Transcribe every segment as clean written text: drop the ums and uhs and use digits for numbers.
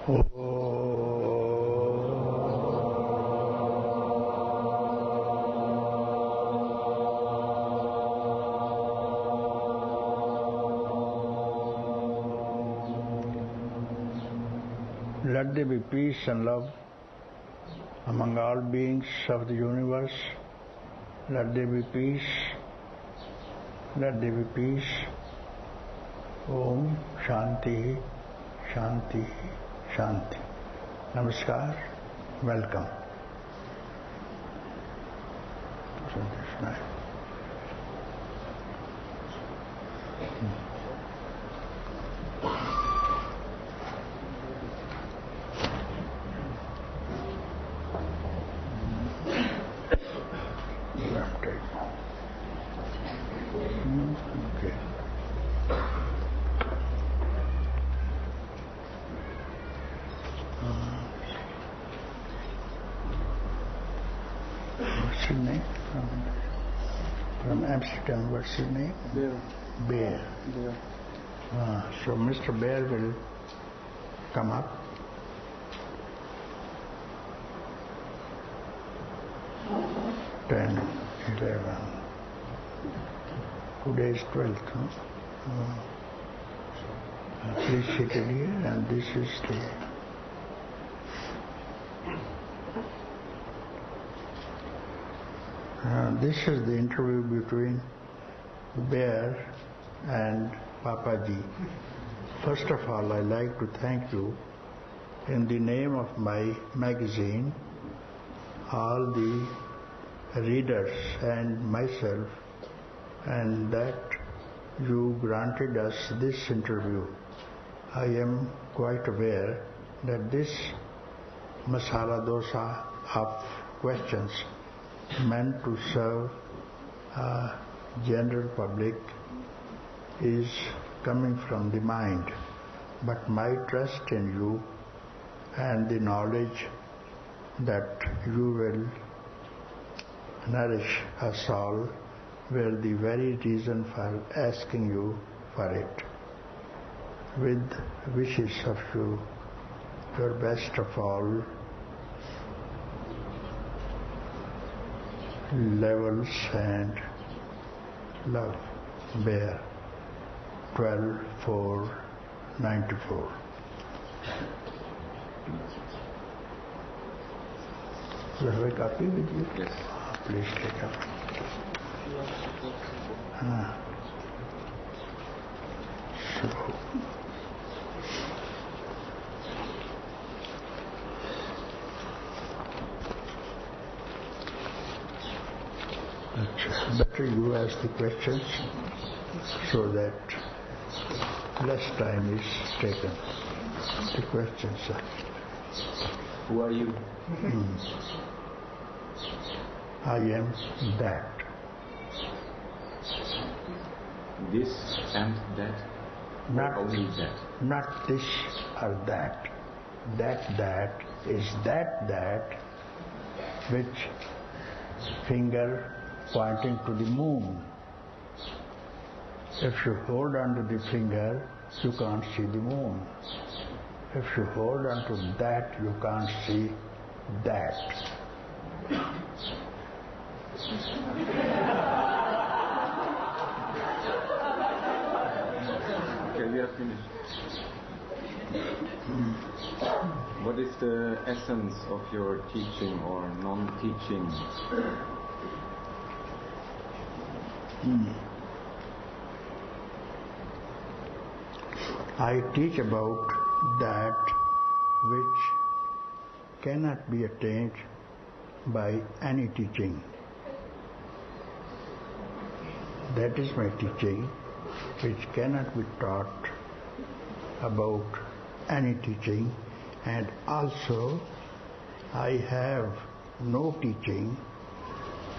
Let there be peace and love among all beings of the universe. Let there be peace. Let there be peace. Om Shanti, Shanti, Shanti. Namaskar. Welcome. What's your name? From Amsterdam, what's your name? Bear. So Mr. Bear will come up. Ten, 11. Today is 12th. Please sit in here, and this is the interview between Bear and Papaji. First of all, I'd like to thank you in the name of my magazine, all the readers and myself, and that you granted us this interview. I am quite aware that this masala dosa of questions meant to serve general public is coming from the mind, but my trust in you and the knowledge that you will nourish us all were the very reason for asking you for it. With wishes of you, your best of all levels and love. Bear, 12/4/94. You have a copy with you? Yes. Please take up. So, better you ask the questions so that less time is taken. The questions are. Who are you? I am that. This and that? Not only that? Not this or that. That is that which finger pointing to the moon. If you hold on to the finger, you can't see the moon. If you hold on to that, you can't see that. Okay, we are finished. What is the essence of your teaching or non-teaching? I teach about that which cannot be attained by any teaching. That is my teaching, which cannot be taught about any teaching, and also I have no teaching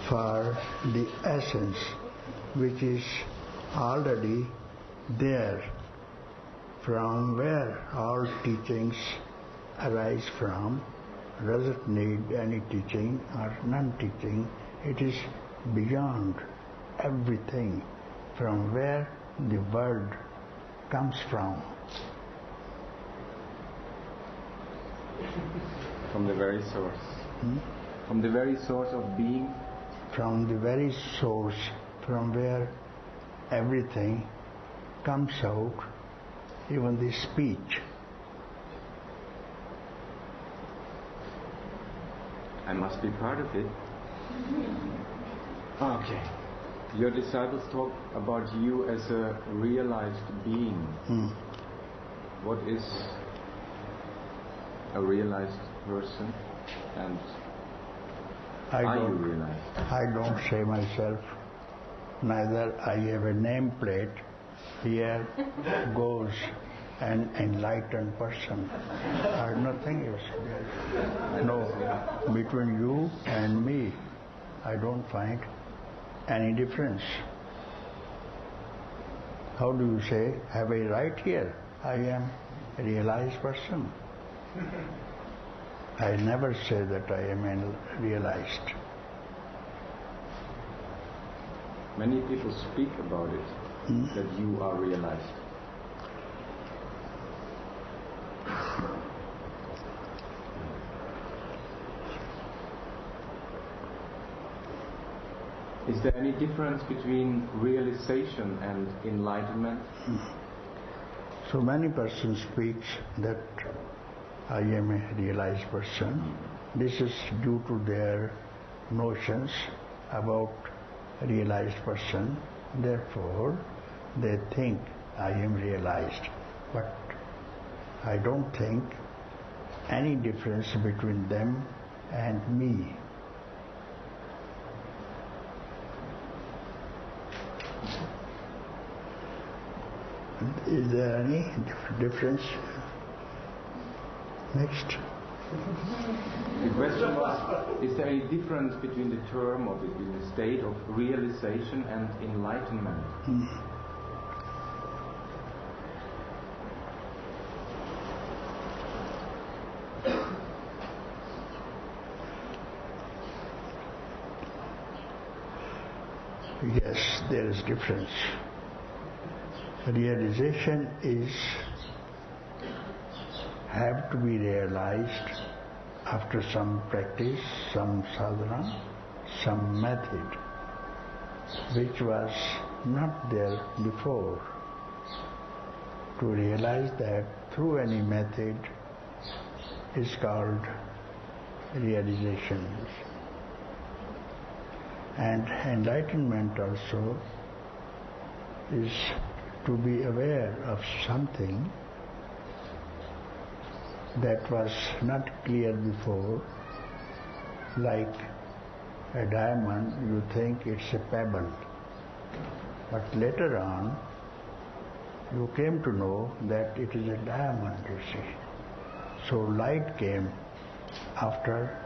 for the essence which is already there, from where all teachings arise from. Doesn't need any teaching or non-teaching. It is beyond everything, from where the world comes from. From the very source. From the very source of being. From the very source from where everything comes out, even the speech. I must be part of it. Okay. Your disciples talk about you as a realized being. What is a realized person, and are you realized? I don't say myself, neither I have a nameplate. Here goes an enlightened person. Nothing is there. No, between you and me, I don't find any difference. How do you say, have I right here? I am a realized person. I never say that I am realized. Many people speak about it, that you are realized. Is there any difference between realization and enlightenment? So many persons speak that I am a realized person. This is due to their notions about a realized person. Therefore, they think I am realized. But I don't think any difference between them and me. Is there any difference? Next. The question was, is there any difference between the term or between the state of realization and enlightenment? Yes, there is difference. Realization have to be realized after some practice, some sadhana, some method, which was not there before. To realize that through any method is called realization. And enlightenment also is to be aware of something that was not clear before. Like a diamond, you think it's a pebble, but later on you came to know that it is a diamond, you see. So light came after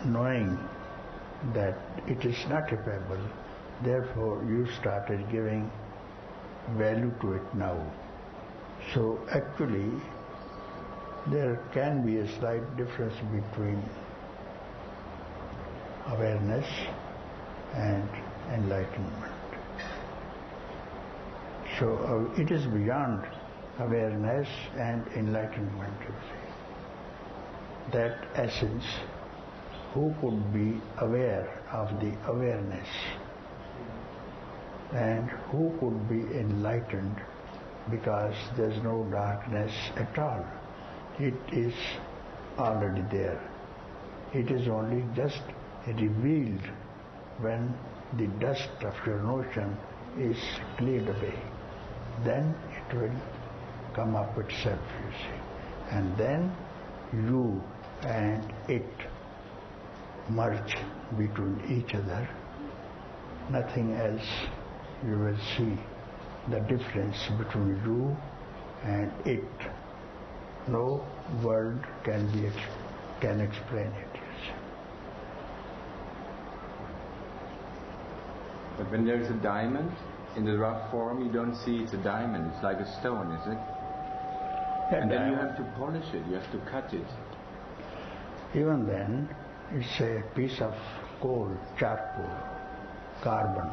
knowing that it is not a pebble. Therefore you started giving value to it now. So actually there can be a slight difference between awareness and enlightenment. So it is beyond awareness and enlightenment, you see. That essence, who could be aware of the awareness, and who could be enlightened, because there is no darkness at all. It is already there. It is only just revealed when the dust of your notion is cleared away. Then it will come up itself, you see. And then you and it merge between each other. Nothing else. You will see the difference between you and it. No word can explain it. But when there is a diamond, in the rough form, you don't see it's a diamond. It's like a stone, is it? And then you have to polish it. You have to cut it. Even then, it's a piece of coal, charcoal, carbon.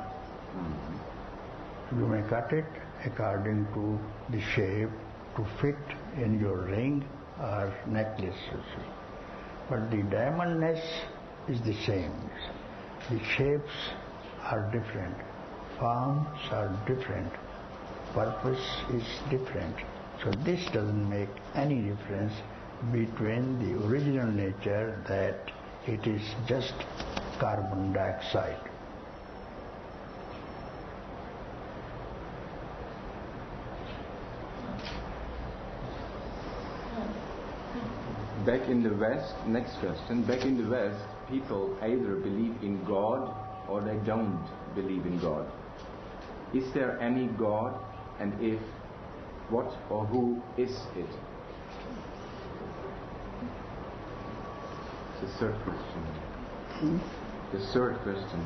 You may cut it according to the shape to fit in your ring or necklaces. But the diamondness is the same. The shapes are different, forms are different, purpose is different. So this doesn't make any difference between the original nature that it is just carbon dioxide. Back in the West, next question, back in the West, people either believe in God or they don't believe in God. Is there any God, and if, what or who is it? The third question. The third question.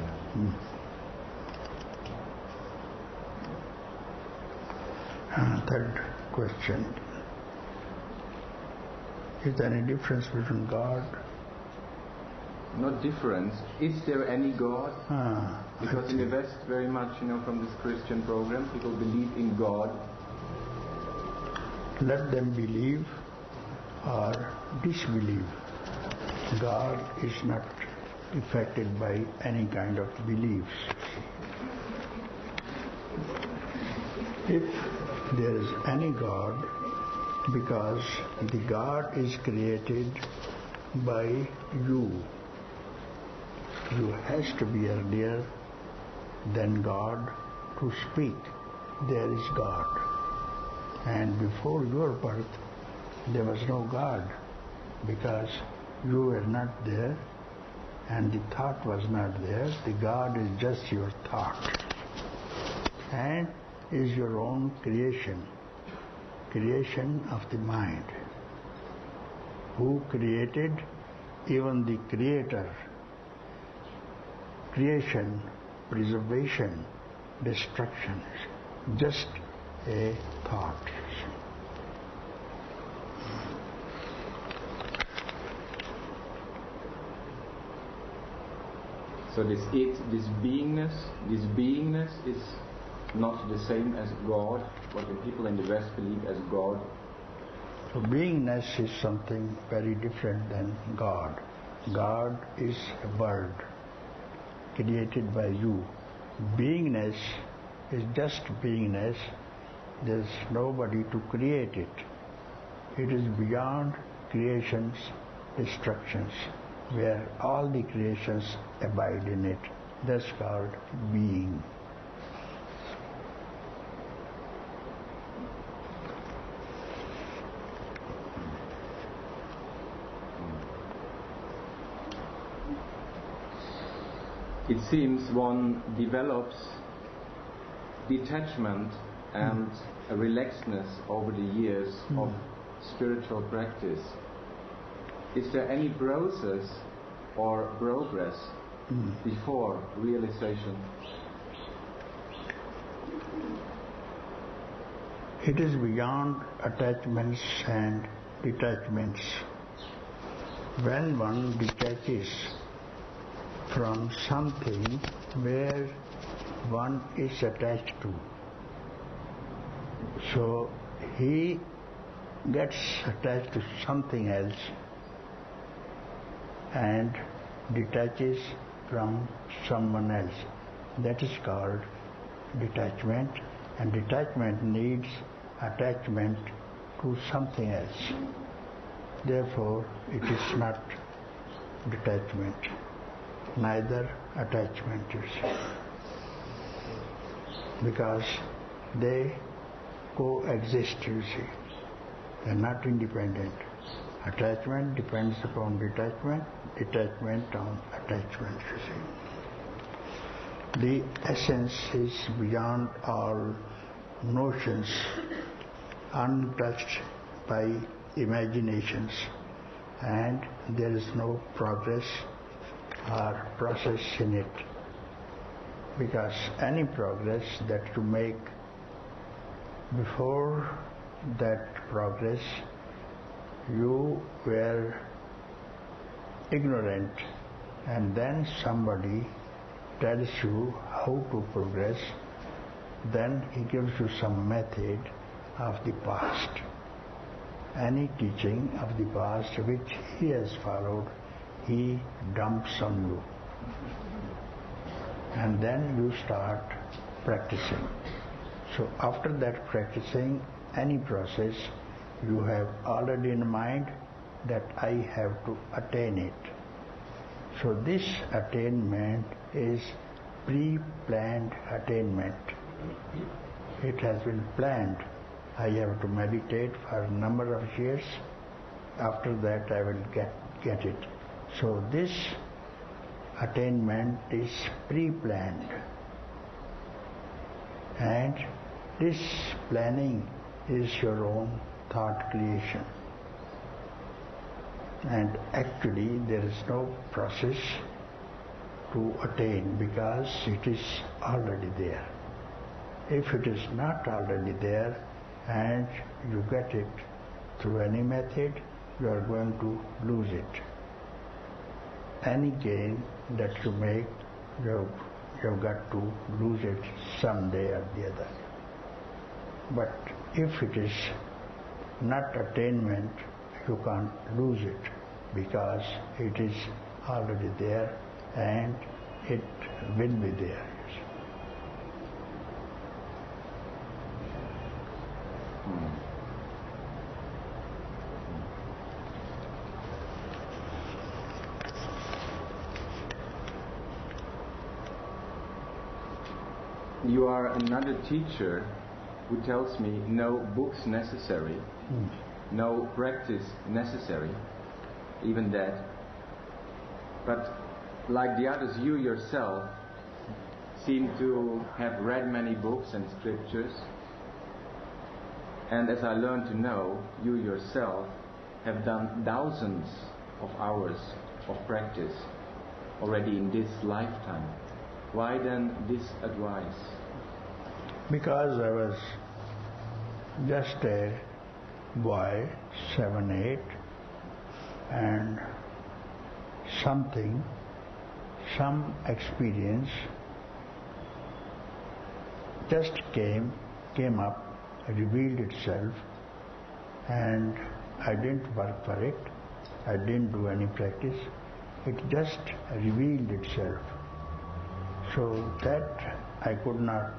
Third question. Is there any difference between God? Not difference. Is there any God? Because in the West, very much, from this Christian program, people believe in God. Let them believe or disbelieve. God is not affected by any kind of beliefs. If there is any God, because the God is created by you has to be earlier than God to speak. There is God. And before your birth, there was no God, because you were not there and the thought was not there. The God is just your thought and is your own creation of the mind. Who created? Even the Creator. Creation, preservation, destruction, just a thought. So this beingness is not the same as God, what the people in the West believe as God. So beingness is something very different than God. God is a word created by you. Beingness is just beingness. There's nobody to create it. It is beyond creation's destructions, where all the creations abide in it. That's called being. It seems one develops detachment and a relaxedness over the years of spiritual practice. Is there any process or progress before realization? It is beyond attachments and detachments. When one detaches from something where one is attached to, so he gets attached to something else and detaches from someone else. That is called detachment, and detachment needs attachment to something else. Therefore, it is not detachment, neither attachment, you see, because they coexist, you see. They are not independent. Attachment depends upon detachment, detachment on attachment, you see. The essence is beyond all notions, untouched by imaginations, and there is no progress or process in it, because any progress that you make, before that progress you were ignorant, and then somebody tells you how to progress, then he gives you some method of the past. any teaching of the past which he has followed, he dumps on you. And then you start practicing. So after that practicing any process, you have already in mind that I have to attain it. So this attainment is pre-planned attainment. It has been planned. I have to meditate for a number of years. After that I will get it. So this attainment is pre-planned. And this planning is your own thought creation. And actually there is no process to attain because it is already there. If it is not already there and you get it through any method, you are going to lose it. Any gain that you make, you've got to lose it someday or the other. But if it is not attainment, you can't lose it because it is already there and it will be there. You are another teacher who tells me no books necessary, no practice necessary, even that. But like the others, you yourself seem to have read many books and scriptures. And as I learned to know, you yourself have done thousands of hours of practice already in this lifetime. Why then this advice? Because I was just a boy, 7, 8, and some experience just came up, revealed itself, and I didn't work for it, I didn't do any practice, it just revealed itself. So that I could not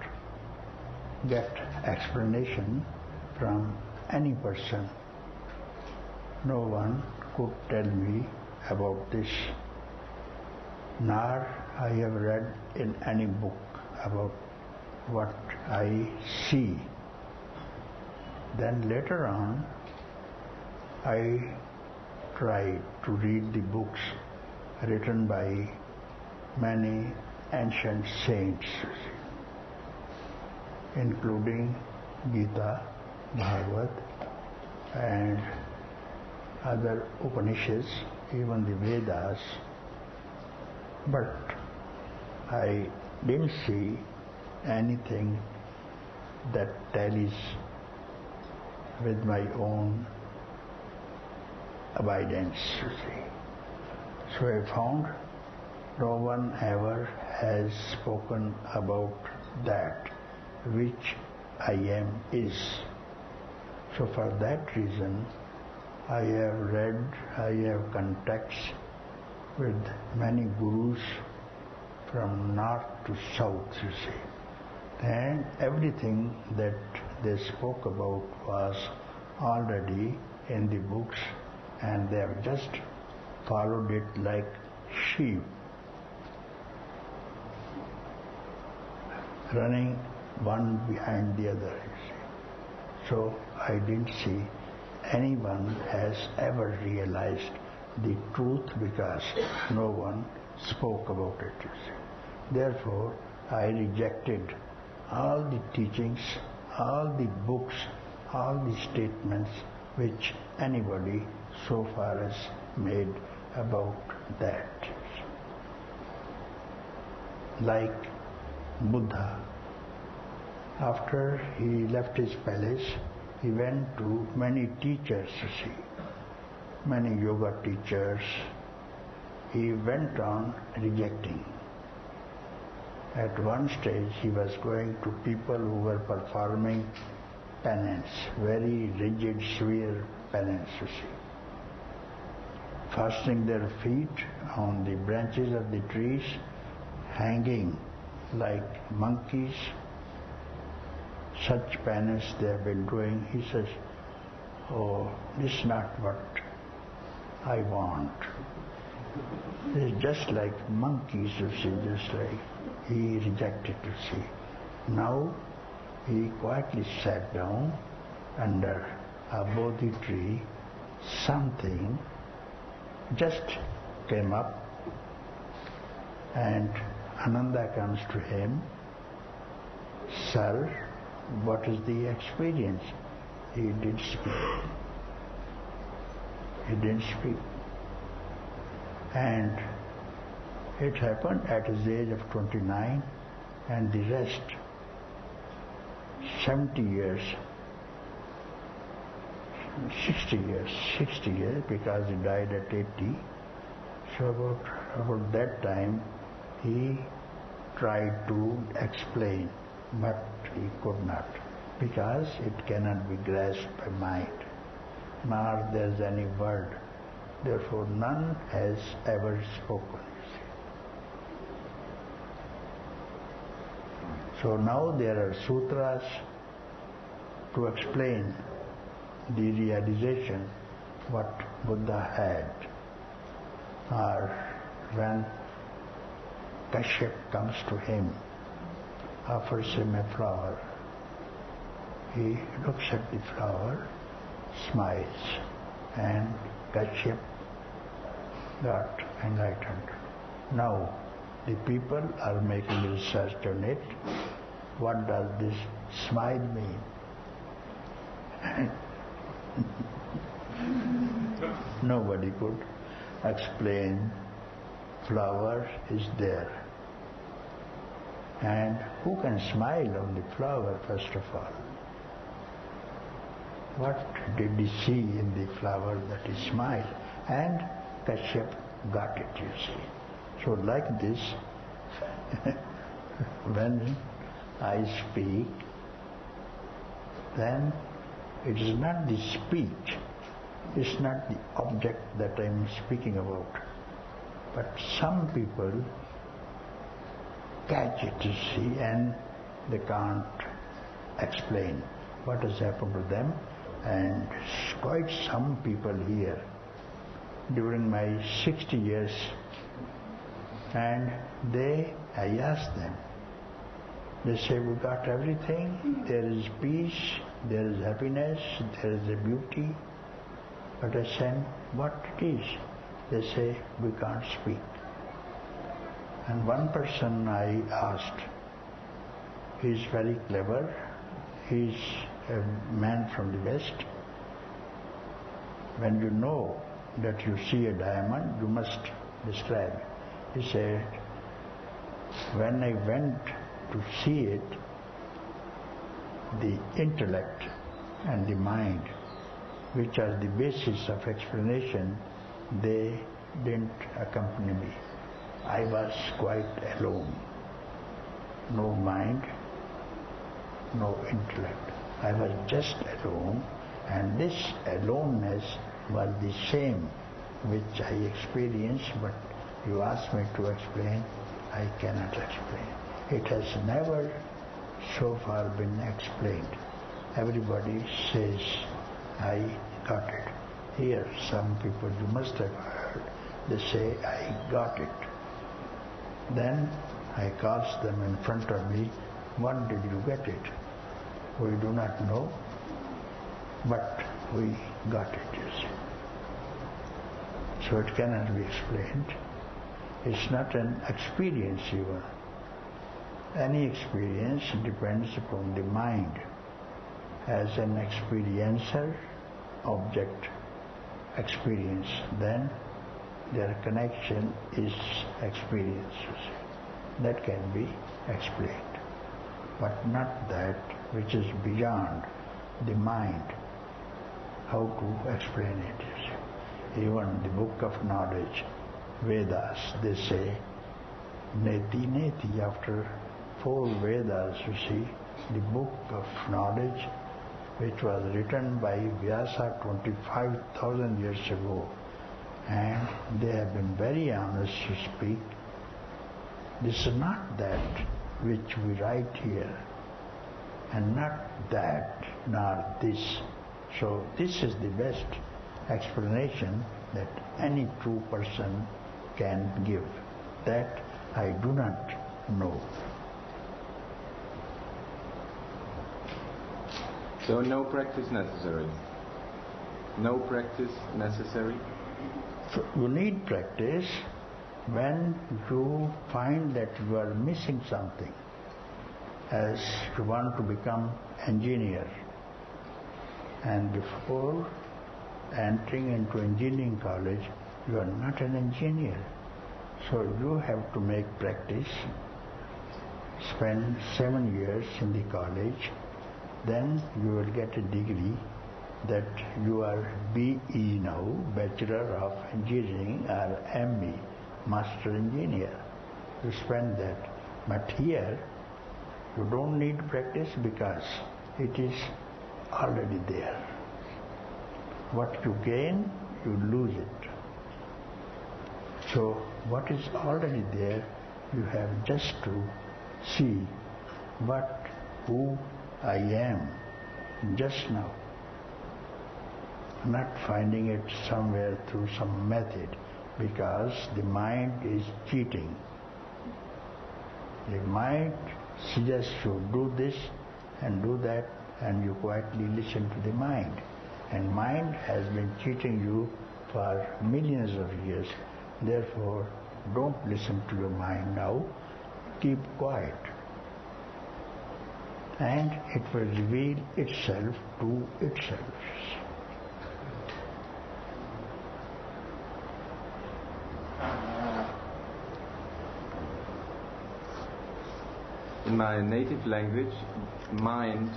get explanation from any person. No one could tell me about this, nor I have read in any book about what I see. Then later on, I tried to read the books written by many ancient saints, including Gita, Bhagavad, and other Upanishads, even the Vedas, but I didn't see anything that tallies with my own abidance, you see. So I found no one ever has spoken about that which I am is. So for that reason, I have read, I have contacts with many gurus from north to south, you see. And everything that they spoke about was already in the books, and they have just followed it like sheep, running one behind the other, you see. So I didn't see anyone has ever realized the truth because no one spoke about it, you see. Therefore, I rejected all the teachings, all the books, all the statements which anybody so far has made about that. Like Buddha, after he left his palace, he went to many teachers, you see, many yoga teachers. He went on rejecting. At one stage, he was going to people who were performing penance, very rigid, severe penance, you see. Fastening their feet on the branches of the trees, hanging like monkeys. Such penance they have been doing. He says, oh, this is not what I want. It's just like monkeys, you see, just like he rejected, you see. Now he quietly sat down under a Bodhi tree. Something just came up, and Ananda comes to him. Sir, what is the experience? He did speak. He didn't speak. And it happened at his age of 29, and the rest, 70 years, 60 years, because he died at 80. So about that time, he tried to explain, but he could not, because it cannot be grasped by mind, nor there is any word. Therefore, none has ever spoken. So now there are sutras to explain the realization what Buddha had. Or when Kashyap comes to him, offers him a flower, he looks at the flower, smiles, and Kashyap got enlightened. Now the people are making research on it. What does this smile mean? Nobody could explain. Flower is there. And who can smile on the flower, first of all? What did he see in the flower that he smiled? And Kashyap got it, you see. So like this, when I speak, then it is not the speech, it's not the object that I am speaking about. But some people catch it, you see, and they can't explain what has happened to them. And quite some people here, during my 60 years, and I asked them, they say, we got everything, there is peace, there is happiness, there is a beauty. But I said, what it is? They say, we can't speak. And one person I asked, he is very clever, he is a man from the West. When you know that you see a diamond, you must describe. He said, when I went to see it, the intellect and the mind, which are the basis of explanation, they didn't accompany me. I was quite alone. No mind, no intellect. I was just alone, and this aloneness was the same which I experienced, but you ask me to explain, I cannot explain. It has never so far been explained. Everybody says, I got it. Here, some people you must have heard, they say, I got it. Then I cast them in front of me, when did you get it? We do not know, but we got it, you see. So it cannot be explained. It's not an experience even. Any experience depends upon the mind as an experiencer, object, experience. Then their connection is experience, you see. That can be explained, but not that which is beyond the mind. How to explain it, you see. Even the book of knowledge, Vedas, they say, Neti Neti, after 4 Vedas, you see, the book of knowledge which was written by Vyasa 25,000 years ago, and they have been very honest to speak. This is not that which we write here, and not that, nor this. So this is the best explanation that any true person can give. That I do not know. So no practice necessary? No practice necessary? So you need practice when you find that you are missing something. As you want to become engineer, and before entering into engineering college, you are not an engineer. So you have to make practice, spend 7 years in the college, then you will get a degree that you are BE now, Bachelor of Engineering, or ME, Master Engineer. You spend that. But here, you don't need practice because it is already there. What you gain, you lose it. So what is already there, you have just to see who I am just now. Not finding it somewhere through some method, because the mind is cheating. The mind suggests you do this and do that, and you quietly listen to the mind. And mind has been cheating you for millions of years. Therefore, don't listen to your mind now. Keep quiet. And it will reveal itself to itself. In my native language, mind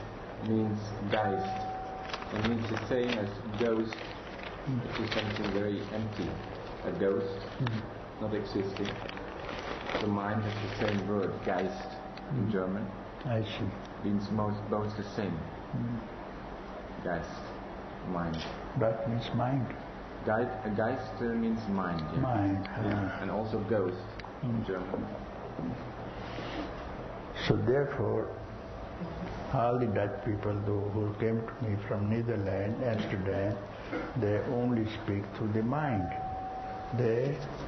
means Geist. It means the same as ghost, which is something very empty. A ghost, not existing. The mind has the same word, Geist, in German. I see. Means both the same. Geist, mind. That means mind. Geist means mind. Yeah. Mind. Yeah. And also ghost in German. So therefore, all the Dutch people who came to me from Netherlands, Amsterdam, they only speak through the mind.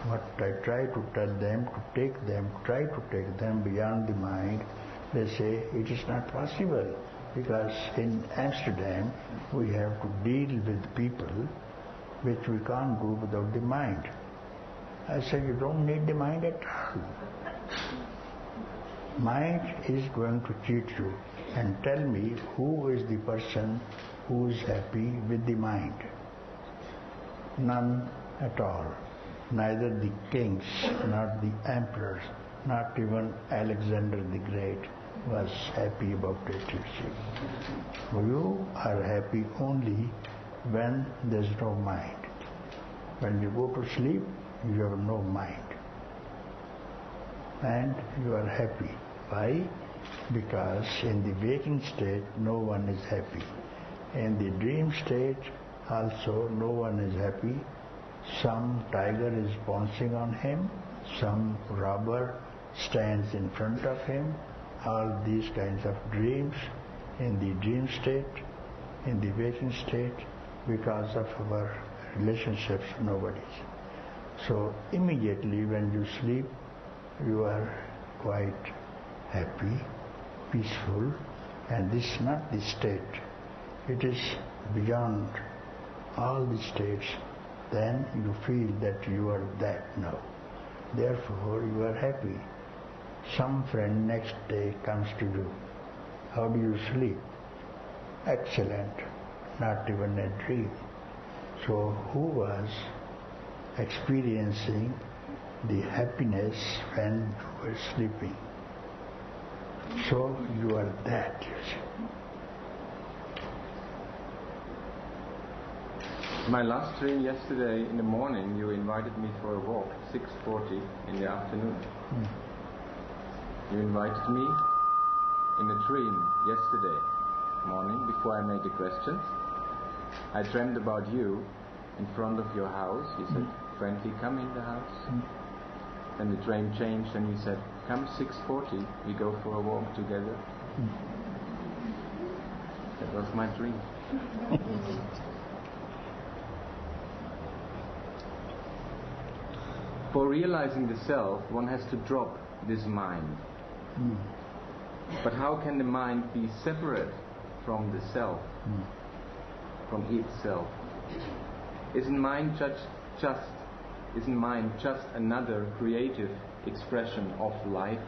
What I try to tell them, try to take them beyond the mind, they say it is not possible, because in Amsterdam we have to deal with people which we can't do without the mind. I said, you don't need the mind at all. Mind is going to cheat you, and tell me who is the person who is happy with the mind. None at all. Neither the kings, nor the emperors, not even Alexander the Great was happy about it, you see. You are happy only when there is no mind. When you go to sleep, you have no mind. And you are happy. Why? Because in the waking state, no one is happy. In the dream state, also no one is happy. Some tiger is pouncing on him, some robber stands in front of him. All these kinds of dreams in the dream state, in the waking state, because of our relationships, nobody's. So immediately when you sleep, you are quite happy, peaceful, and this is not the state. It is beyond all the states. Then you feel that you are that now. Therefore you are happy. Some friend next day comes to you. How do you sleep? Excellent. Not even a dream. So who was experiencing the happiness when you were sleeping? So you are that, you see. My last dream yesterday in the morning, you invited me for a walk, 6:40 in the afternoon. You invited me in a dream yesterday. morning, before I made the questions, I dreamed about you in front of your house. You said, "Friendly, come in the house." Then the dream changed and you said, "Come 6:40, we go for a walk together." That was my dream. For realizing the self, one has to drop this mind. But how can the mind be separate from the self, from itself? Isn't mind just another creative expression of life?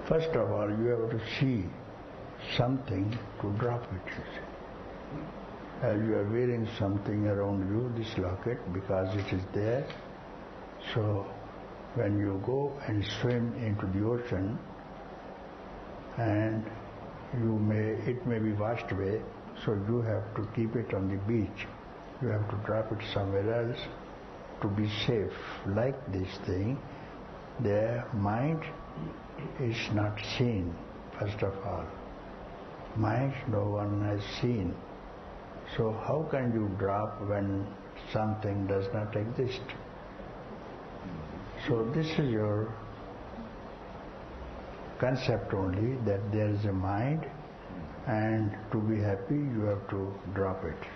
First of all, you have to see something to drop it. As you are wearing something around you, this locket, because it is there, so when you go and swim into the ocean, and it may be washed away, so you have to keep it on the beach. You have to drop it somewhere else to be safe. Like this thing, the mind is not seen, first of all. Mind no one has seen. So how can you drop when something does not exist? So this is your concept only, that there is a mind, and to be happy you have to drop it.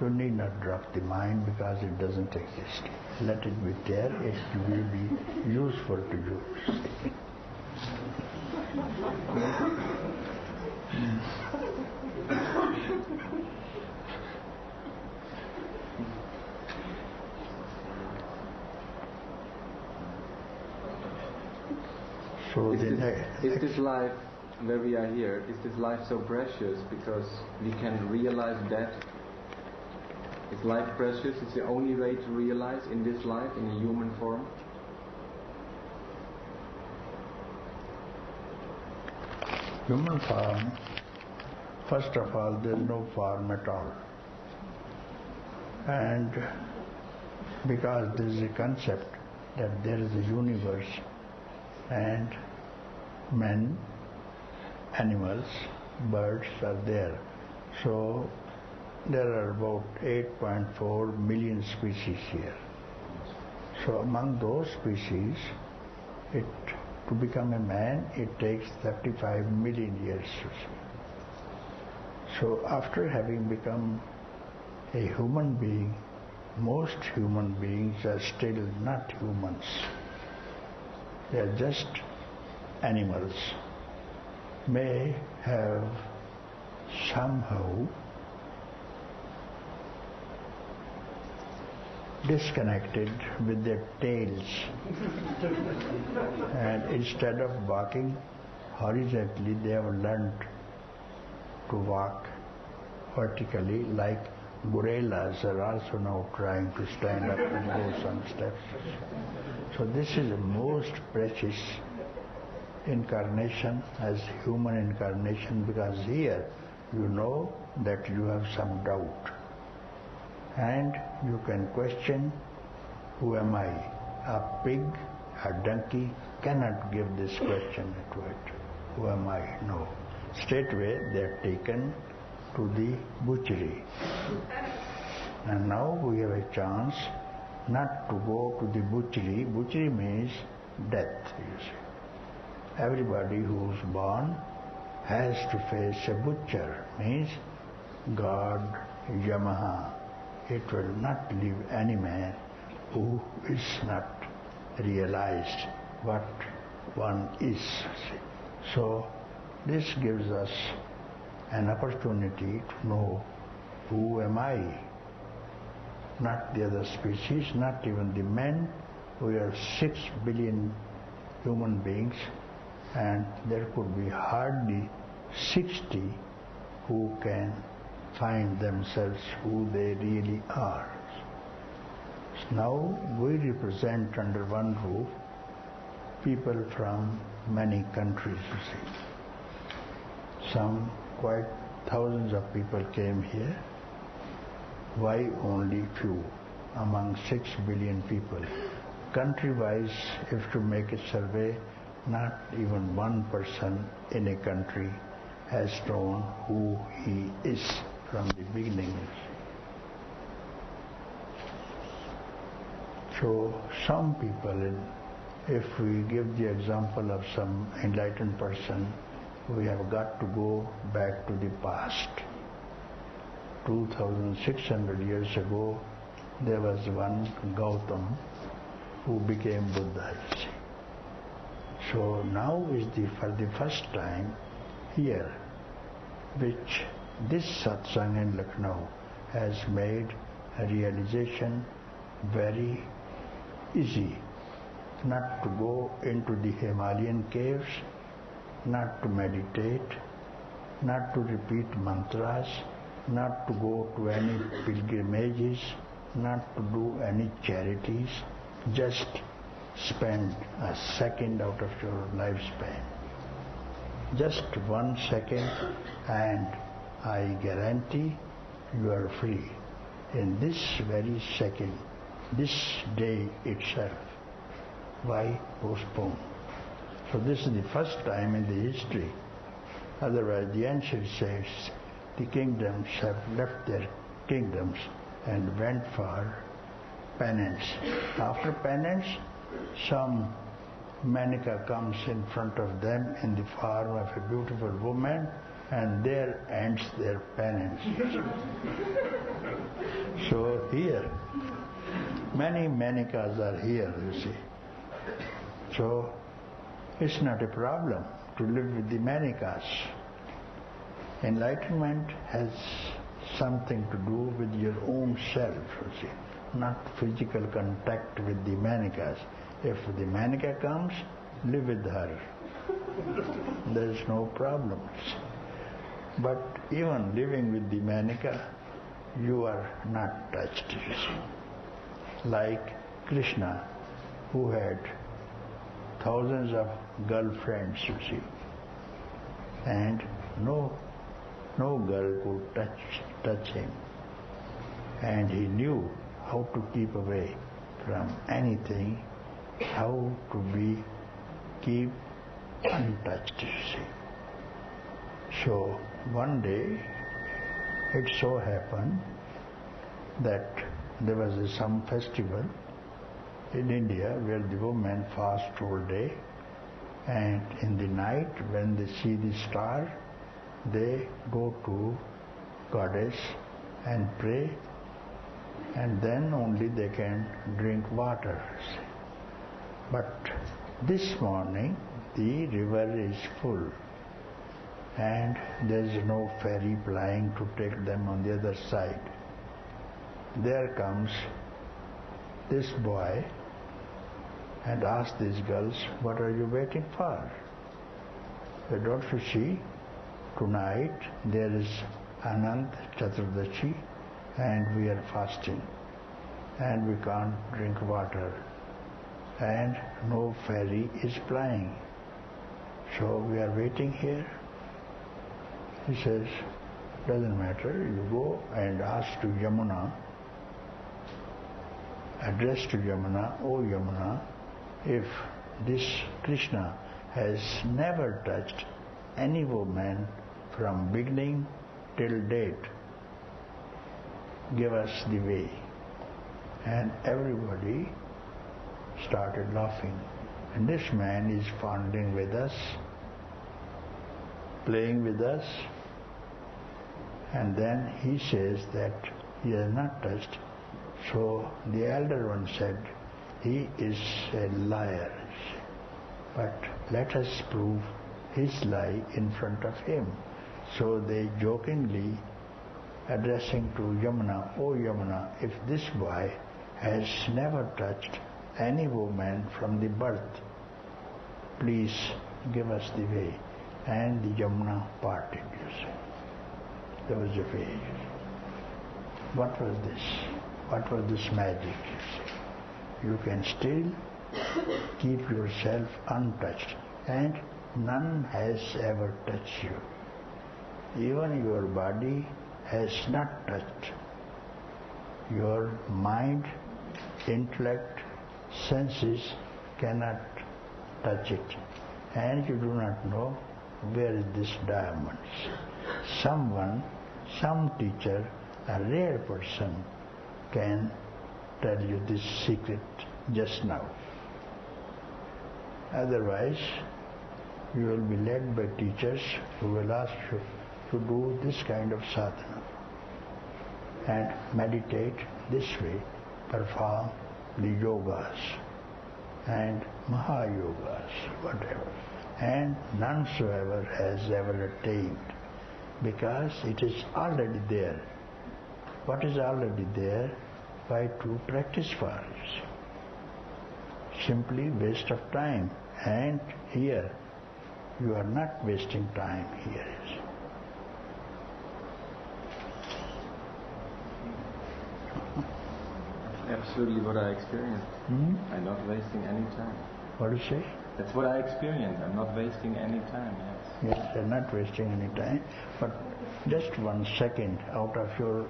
You need not drop the mind because it doesn't exist. Let it be there, it will be useful to you. So is this life where we are here, is this life so precious because we can realize that? Is life precious? Is the only way to realize in this life, in a human form? Human form, first of all, there is no form at all. And because there is a concept that there is a universe, and men, animals, birds are there. So there are about 8.4 million species here. So among those species, to become a man, it takes 35 million years. So after having become a human being, most human beings are still not humans. They are just animals. May have somehow disconnected with their tails, and instead of walking horizontally, they have learned to walk vertically, like gorillas are also now trying to stand up and go some steps. So this is the most precious incarnation as human incarnation, because here you know that you have some doubt and you can question, who am I? A pig, a donkey cannot give this question to it. Who am I? No. Straightway they are taken to the butchery. And now we have a chance not to go to the butchery. Butchery means death, you see. Everybody who's born has to face a butcher, means God, Yamaha. It will not leave any man who is not realized what one is. So this gives us an opportunity to know who am I. Not the other species, not even the men. We are 6 billion human beings, and there could be hardly 60 who can find themselves who they really are. Now we represent under one roof people from many countries, you see. Some quite thousands of people came here. Why only few among 6 billion people? Country-wise, if to make a survey, not even one person in a country has known who he is from the beginning. So some people, if we give the example of some enlightened person, we have got to go back to the past. 2600 years ago, there was one Gautam who became Buddha, you see. So now is for the first time here, which this Satsang in Lucknow has made a realization very easy, not to go into the Himalayan caves, not to meditate, not to repeat mantras, not to go to any pilgrimages, not to do any charities, just spend a second out of your lifespan. Just 1 second, and I guarantee you are free. In this very second, this day itself. Why postpone? So this is the first time in the history. Otherwise the answer says the kingdoms have left their kingdoms and went for penance. After penance, some Manika comes in front of them in the form of a beautiful woman, and there ends their penance. So here, many Manikas are here, you see. So it's not a problem to live with the Manikas. Enlightenment has something to do with your own self, you see, not physical contact with the Manikas. If the Manika comes, live with her. There is no problem. But even living with the Manika, you are not touched, you see. Like Krishna, who had thousands of girlfriends, you see, and no girl could touch him, and he knew how to keep away from anything, how to keep untouched, you see. So one day it so happened that there was some festival in India where the women fast all day, and in the night when they see the star, they go to goddess and pray, and then only they can drink water. But this morning the river is full and there is no ferry plying to take them on the other side. There comes this boy and asks these girls, what are you waiting for? Don't you see, tonight there is Anant Chaturdashi and we are fasting and we can't drink water and no ferry is plying. So we are waiting here. He says, doesn't matter, you go and ask to Yamuna, address to Yamuna, O Yamuna, if this Krishna has never touched any woman from beginning till date, give us the way. And everybody started laughing. And this man is fondling with us, playing with us, and then he says that he has not touched. So the elder one said, he is a liar, but let us prove his lie in front of him. So they jokingly, addressing to Yamuna, O Yamuna, if this boy has never touched any woman from the birth, please give us the way. And the Yamuna parted, you see. There was a way. What was this? What was this magic, you see? You can still keep yourself untouched, and none has ever touched you. Even your body has not touched. Your mind, intellect, senses cannot touch it. and you do not know where is this diamond. Some teacher, a rare person can tell you this secret just now. Otherwise, you will be led by teachers who will ask you to do this kind of sadhana and meditate this way, perform the yogas and Mahayogas, whatever. And none so ever has ever attained, because it is already there. What is already there? Why to practice for it? Simply waste of time. And here, you are not wasting time here. Absolutely what I experienced. I'm not wasting any time. What do you say? That's what I experienced. I'm not wasting any time, yes. Yes, you're not wasting any time, but just 1 second out of your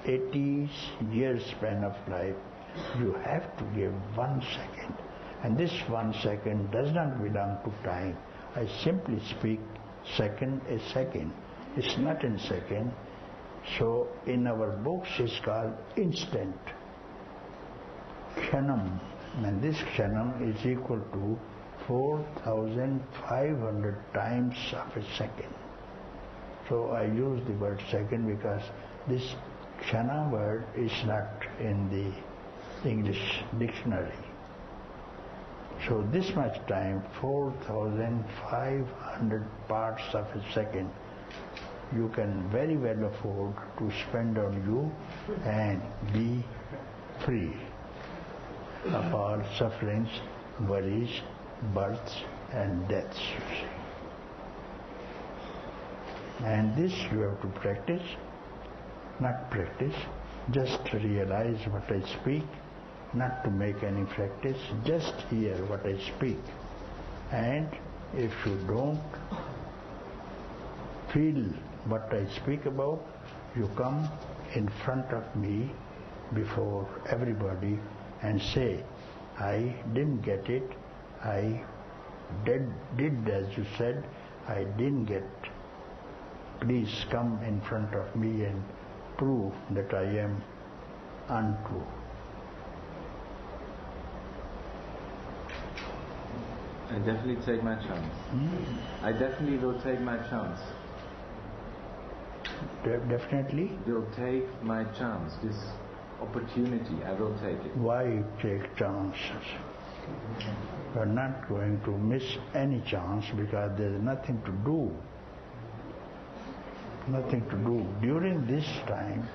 80 years span of life, you have to give 1 second. And this 1 second does not belong to time. I simply speak second a second. It's not in second. So in our books it's called instant. Kshanam. And this kshanam is equal to 4,500 times of a second. So I use the word second because this kshana word is not in the English dictionary. So this much time, 4,500 parts of a second, you can very well afford to spend on you and be free of all sufferings, worries, births and deaths, you see. And this you have to practice, not practice, just realize what I speak, not to make any practice, just hear what I speak. And if you don't feel what I speak about, you come in front of me before everybody and say, I didn't get it, I did as you said, I didn't get. Please come in front of me and prove that I am untrue. I definitely take my chance. I definitely will take my chance. Definitely? Will take my chance. This opportunity, I will take it. Why take chances? You are not going to miss any chance because there is nothing to do. Nothing to do. During this time,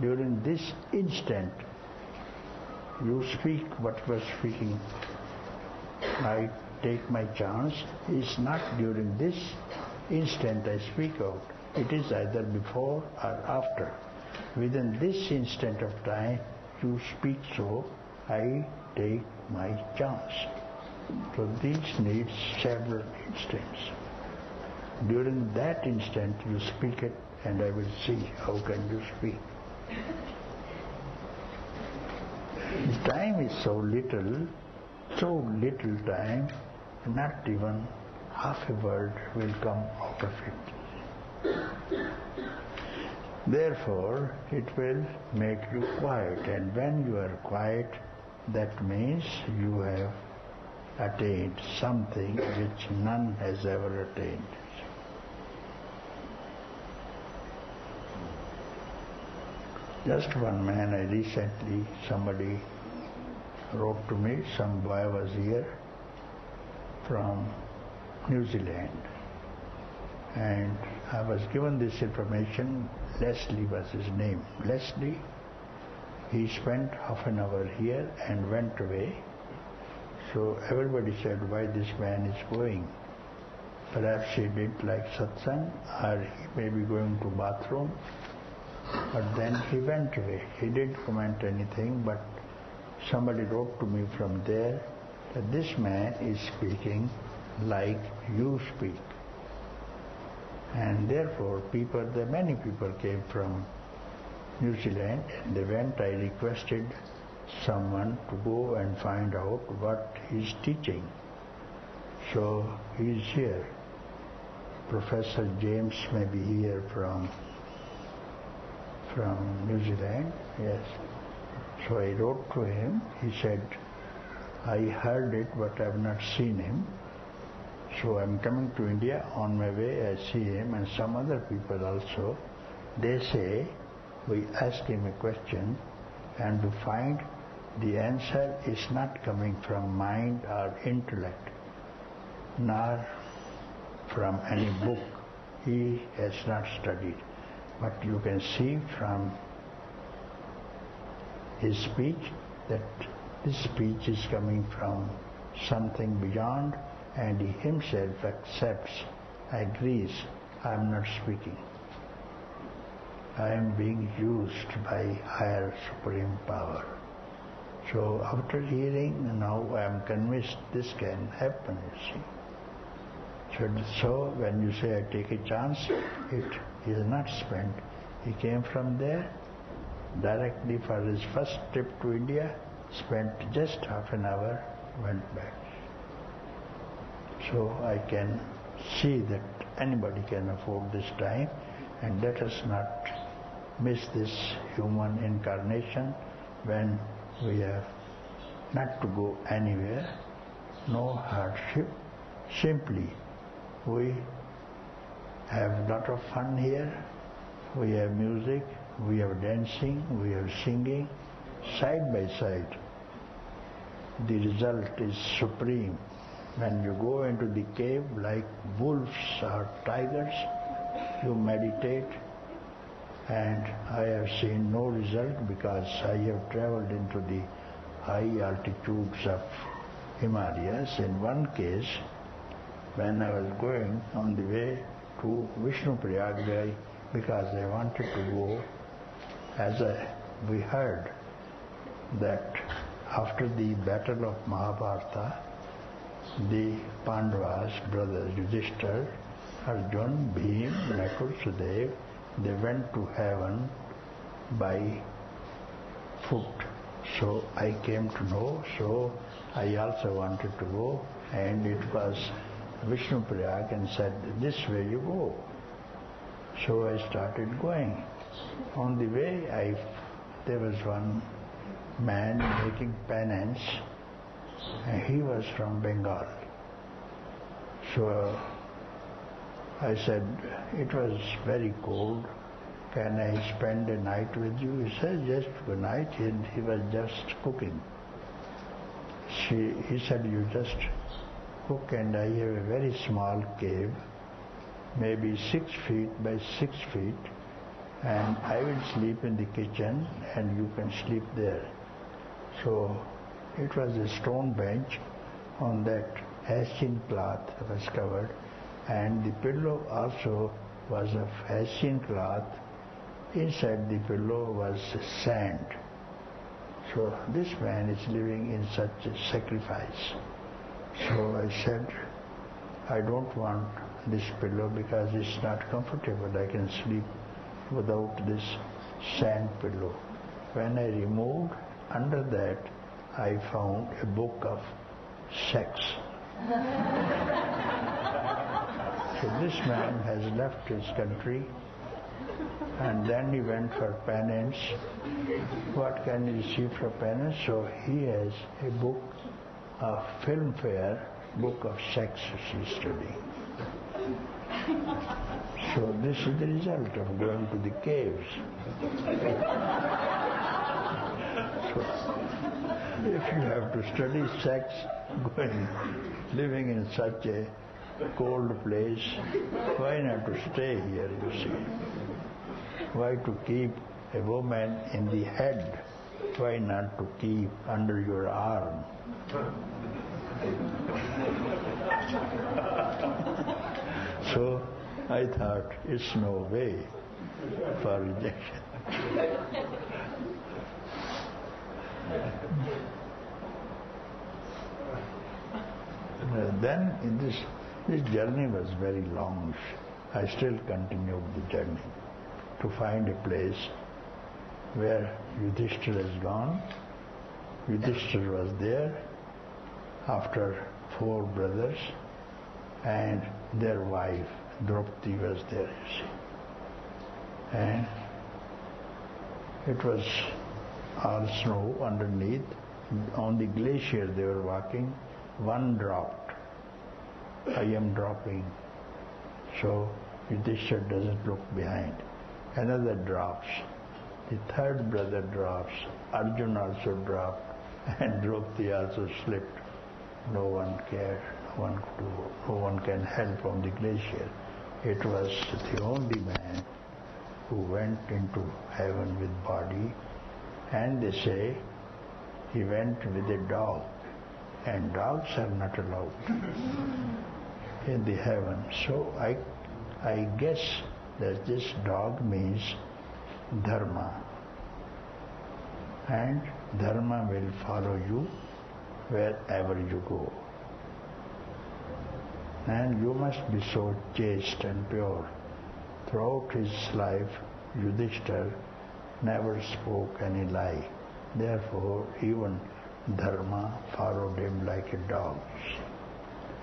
during this instant, you speak what you are speaking. I take my chance is not during this instant I speak out. It is either before or after. Within this instant of time, you speak so, I take my chance. So this needs several instants. During that instant, you speak it, and I will see how can you speak. The time is so little time, not even half a word will come out of it. Therefore, it will make you quiet, and when you are quiet, that means you have attained something which none has ever attained. Just one man, somebody wrote to me, some boy was here from New Zealand, and I was given this information. Leslie was his name. Leslie, he spent half an hour here and went away. So everybody said, why this man is going? Perhaps he didn't like Satsang, or he may be going to bathroom. But then he went away. He didn't comment anything, but somebody wrote to me from there that this man is speaking like you speak. And therefore many people came from New Zealand and they went. I requested someone to go and find out what he's teaching. So he is here. Professor James may be here from New Zealand, yes. So I wrote to him. He said, I heard it but I have not seen him. So I'm coming to India. On my way I see him and some other people also. They say, we ask him a question and we find the answer is not coming from mind or intellect, nor from any book. He has not studied. But you can see from his speech that this speech is coming from something beyond, and he himself accepts, agrees, I am not speaking. I am being used by higher supreme power. So after hearing, now I am convinced this can happen, you see. So when you say I take a chance, he is not spent. He came from there directly for his first trip to India, spent just half an hour, went back. So I can see that anybody can afford this time, and let us not miss this human incarnation when we have not to go anywhere, no hardship, simply we have a lot of fun here, we have music, we have dancing, we have singing, side by side. The result is supreme. When you go into the cave like wolves or tigers, you meditate, and I have seen no result because I have traveled into the high altitudes of Himalayas. In one case, when I was going on the way to Vishnu-Prayag, because I wanted to go, we heard that after the battle of Mahabharata, the Pandavas, brothers Yudhishthira, Arjun, Bhim, Nakul, Sudev, they went to heaven by foot. So I came to know, so I also wanted to go, and it was Vishnu Prayag and said, this way you go. So I started going. On the way, there was one man making penance, and he was from Bengal. So I said, it was very cold, can I spend a night with you? He said, just good night, and he was just cooking. He said, you just cook, and I have a very small cave, maybe 6 feet by 6 feet, and I will sleep in the kitchen and you can sleep there. So it was a stone bench. On that Hessian cloth was covered, and the pillow also was of Hessian cloth. Inside the pillow was sand. So this man is living in such a sacrifice. So I said, I don't want this pillow because it's not comfortable. I can sleep without this sand pillow. When I removed, under that I found a book of sex. So this man has left his country and then he went for penance. What can he receive for penance? So he has a book of Filmfare, book of sex he's studying. So this is the result of going to the caves. So if you have to study sex, living in such a cold place, why not to stay here, you see? Why to keep a woman in the head? Why not to keep under your arm? So I thought, it's no way for rejection. Then in this journey was very long. I still continued the journey to find a place where Yudhishthira is gone. Yudhishthira was there after 4 brothers. and their wife Draupadi was there, you see. And it was all snow underneath. On the glacier they were walking. One dropped. I am dropping. So Yudhishthira doesn't look behind. Another drops. The third brother drops. Arjuna also dropped. And Draupadi also slipped. No one cared. No one can help on the glacier. It was the only man who went into heaven with body, and they say he went with a dog, and dogs are not allowed in the heaven. So I guess that this dog means dharma, and dharma will follow you wherever you go. And you must be so chaste and pure. Throughout his life, Yudhishthira never spoke any lie. Therefore, even dharma followed him like a dog.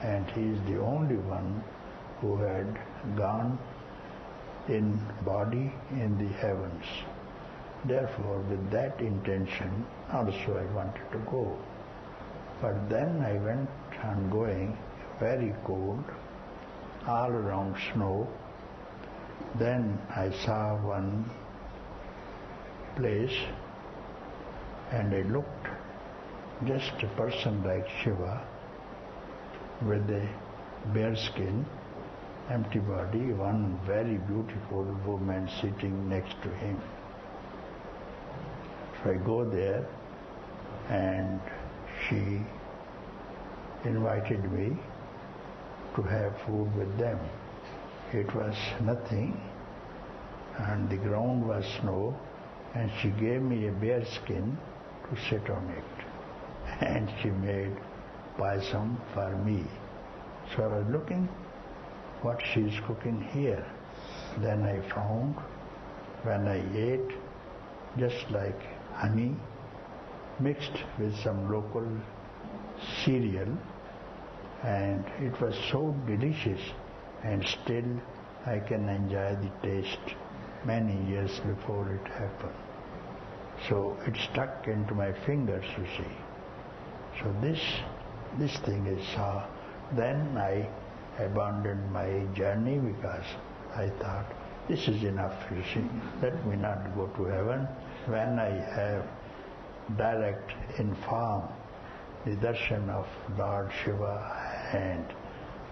And he is the only one who had gone in body in the heavens. Therefore, with that intention, also I wanted to go. But then I went on going, very cold, all around snow. Then I saw one place and I looked, just a person like Shiva with a bare skin, empty body, one very beautiful woman sitting next to him. So I go there and she invited me to have food with them. It was nothing and the ground was snow, and she gave me a bear skin to sit on it, and she made payasam for me. So I was looking what she is cooking here. Then I found when I ate, just like honey mixed with some local cereal, and it was so delicious, and still I can enjoy the taste many years before it happened. So it stuck into my fingers, you see. So this thing is saw. Then I abandoned my journey because I thought, this is enough, you see. Let me not go to heaven. When I have direct in form the darshan of Lord Shiva and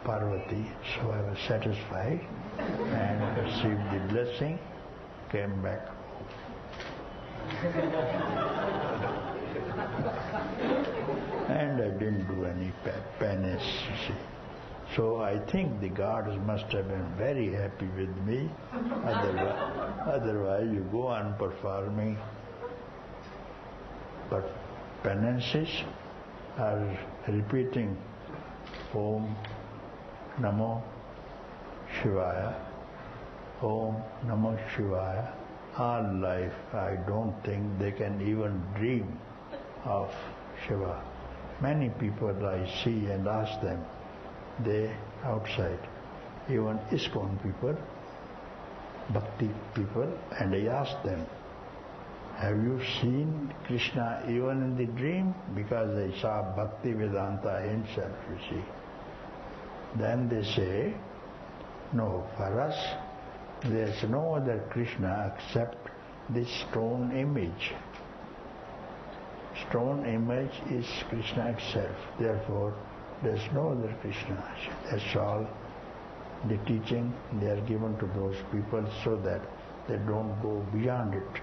Parvati, so I was satisfied and received the blessing, came back home. And I didn't do any penance, you see. So I think the gods must have been very happy with me. Otherwise you go on performing. But penances are repeating Om Namo Shivaya, Om Namo Shivaya. All life I don't think they can even dream of Shiva. Many people I see and ask them, they outside, even ISKCON people, Bhakti people, and I ask them, have you seen Krishna even in the dream? Because I saw Bhakti Vedanta himself, you see. Then they say, no, for us, there's no other Krishna except this stone image. Stone image is Krishna itself. Therefore, there's no other Krishna. That's all the teaching they are given to those people so that they don't go beyond it.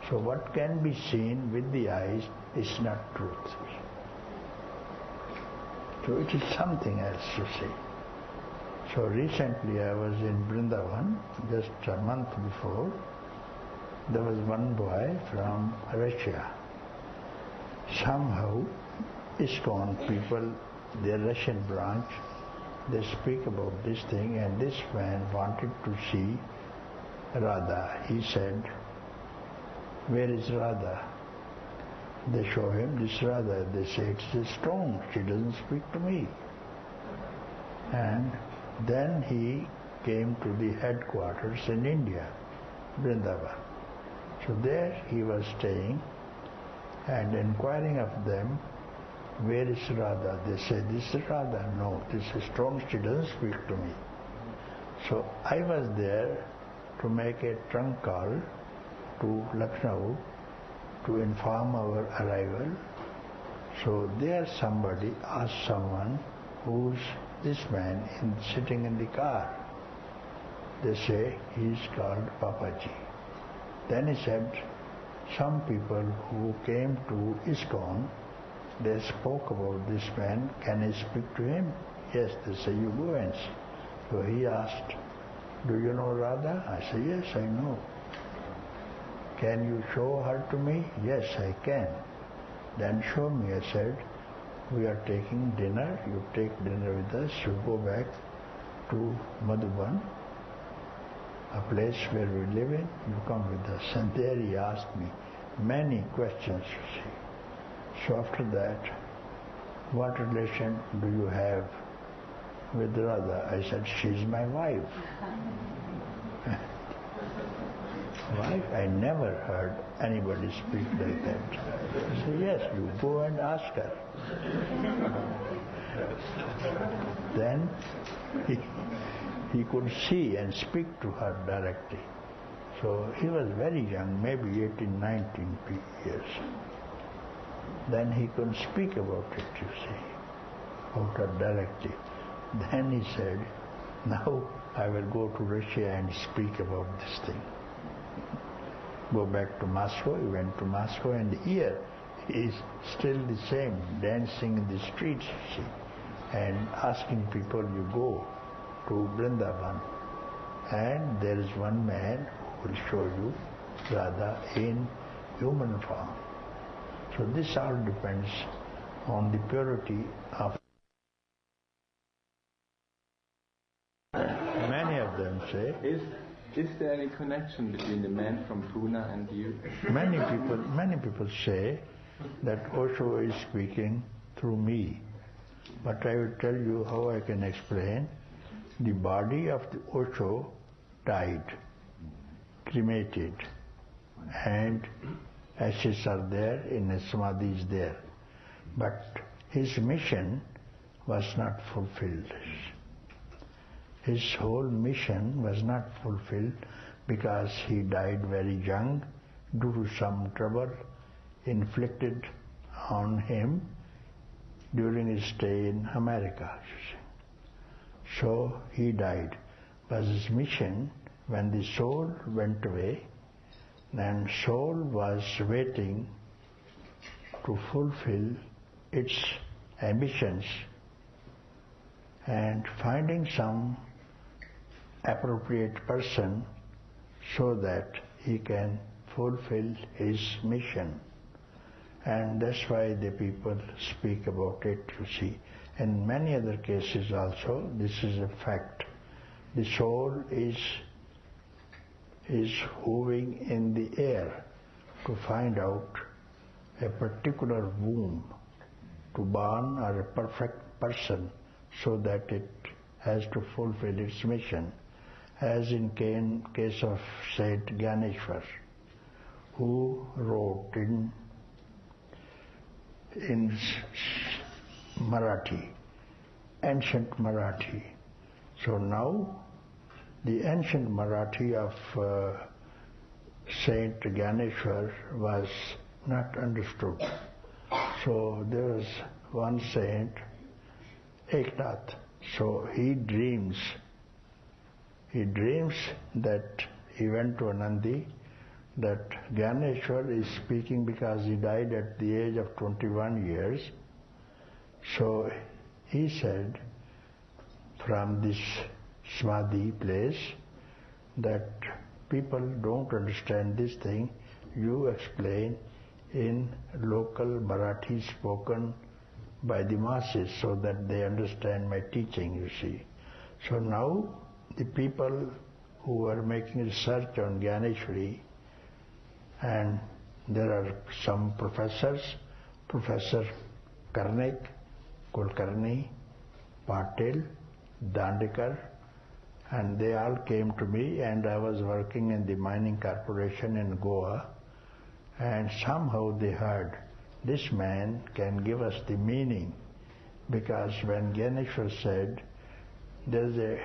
So what can be seen with the eyes is not truth. So it is something else, you see. So recently I was in Vrindavan, just a month before. There was one boy from Russia. Somehow ISKCON people, their Russian branch, they speak about this thing, and this man wanted to see Radha. He said, where is Radha? They show him this Radha. They say, it's a stone. She doesn't speak to me. And Then he came to the headquarters in India, Vrindavan. So there he was staying and inquiring of them, where is Radha? They said, this is Radha. No, this is strong, she doesn't speak to me. So I was there to make a trunk call to Lucknow to inform our arrival. So there somebody asked someone, who's this man sitting in the car? They say, he is called Papaji. Then he said, some people who came to ISKCON, they spoke about this man, can I speak to him? Yes, they say, you go and see. So he asked, do you know Radha? I said, yes, I know. Can you show her to me? Yes, I can. Then show me. I said, we are taking dinner, you take dinner with us, you go back to Madhuban, a place where we live in, you come with us. And there he asked me many questions, you see. So after that, what relation do you have with Radha? I said, she's my wife. Wife? I never heard anybody speak like that. I said, yes, you go and ask her. Then he could see and speak to her directly. So he was very young, maybe 18, 19 years. Then he could speak about it, you see, about her directly. Then he said, now I will go to Russia and speak about this thing. Go back to Moscow. He went to Moscow, and here he is still the same, dancing in the streets, you see, and asking people, you go to Vrindavan, and there is one man who will show you Radha in human form. So this all depends on the purity of. Many of them say. Is there any connection between the man from Pune and you? Many people say that Osho is speaking through me. But I will tell you how I can explain. The body of the Osho died, cremated, and ashes are there, in a samadhi is there. But his mission was not fulfilled. His whole mission was not fulfilled because he died very young due to some trouble inflicted on him during his stay in America. So he died. But his mission, when the soul went away, then soul was waiting to fulfill its ambitions and finding some appropriate person so that he can fulfill his mission. And that's why the people speak about it, you see. In many other cases also, this is a fact. The soul is hovering in the air to find out a particular womb to born or a perfect person so that it has to fulfill its mission. As in case of Saint Gyaneshwar, who wrote in Marathi, ancient Marathi. So now the ancient Marathi of Saint Gyaneshwar was not understood. So there was one saint, Eknath. So he dreams that he went to Anandi, that Gyaneshwar is speaking because he died at the age of 21 years. So he said from this Samadhi place that people don't understand this thing, you explain in local Marathi spoken by the masses so that they understand my teaching, you see. So now the people who are making research on Gyaneshwari, and there are some professors, Professor Karnik, Kulkarni, Patel, Dandekar, and they all came to me, and I was working in the mining corporation in Goa, and somehow they heard, this man can give us the meaning, because when Ganesha said, there's a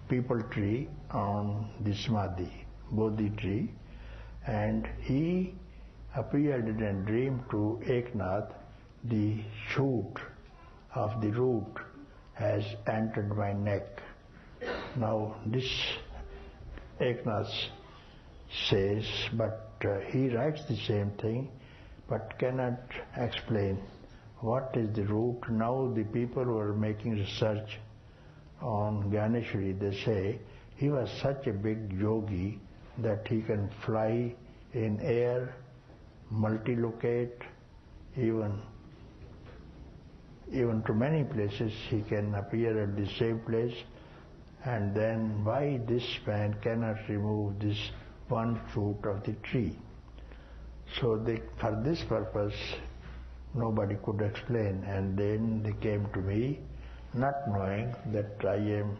people tree on the Samadhi, Bodhi tree, and he appeared in a dream to Eknath, the shoot of the root has entered my neck. Now this Eknath says, but he writes the same thing, but cannot explain what is the root. Now the people who are making research on Ganeshwari, they say he was such a big yogi that he can fly in air, multilocate, even to many places he can appear at the same place. And then why this man cannot remove this one fruit of the tree? So for this purpose nobody could explain, and then they came to me, not knowing that I am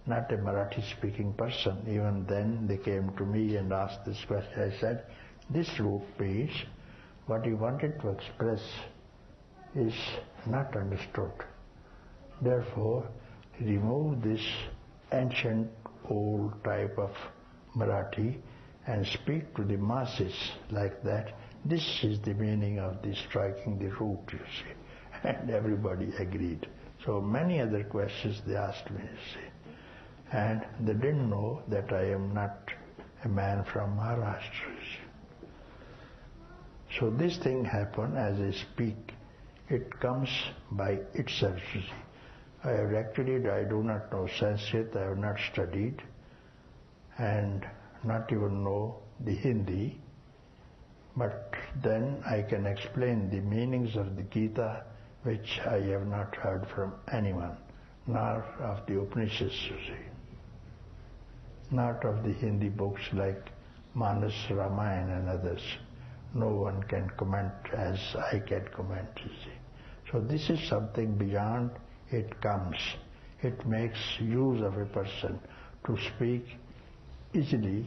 not a Marathi speaking person. Even then they came to me and asked this question. I said, this root means what he wanted to express is not understood. Therefore, remove this ancient old type of Marathi and speak to the masses like that. This is the meaning of the striking the root, you see. And everybody agreed. So many other questions they asked me, you see. And they didn't know that I am not a man from Maharashtra. So this thing happened as I speak. It comes by itself, you see. I do not know Sanskrit, I have not studied, and not even know the Hindi, but then I can explain the meanings of the Gita, which I have not heard from anyone, nor of the Upanishads, you see, not of the Hindi books like Manas, Ramayana and others. No one can comment as I can comment, you see. So this is something beyond it comes. It makes use of a person to speak easily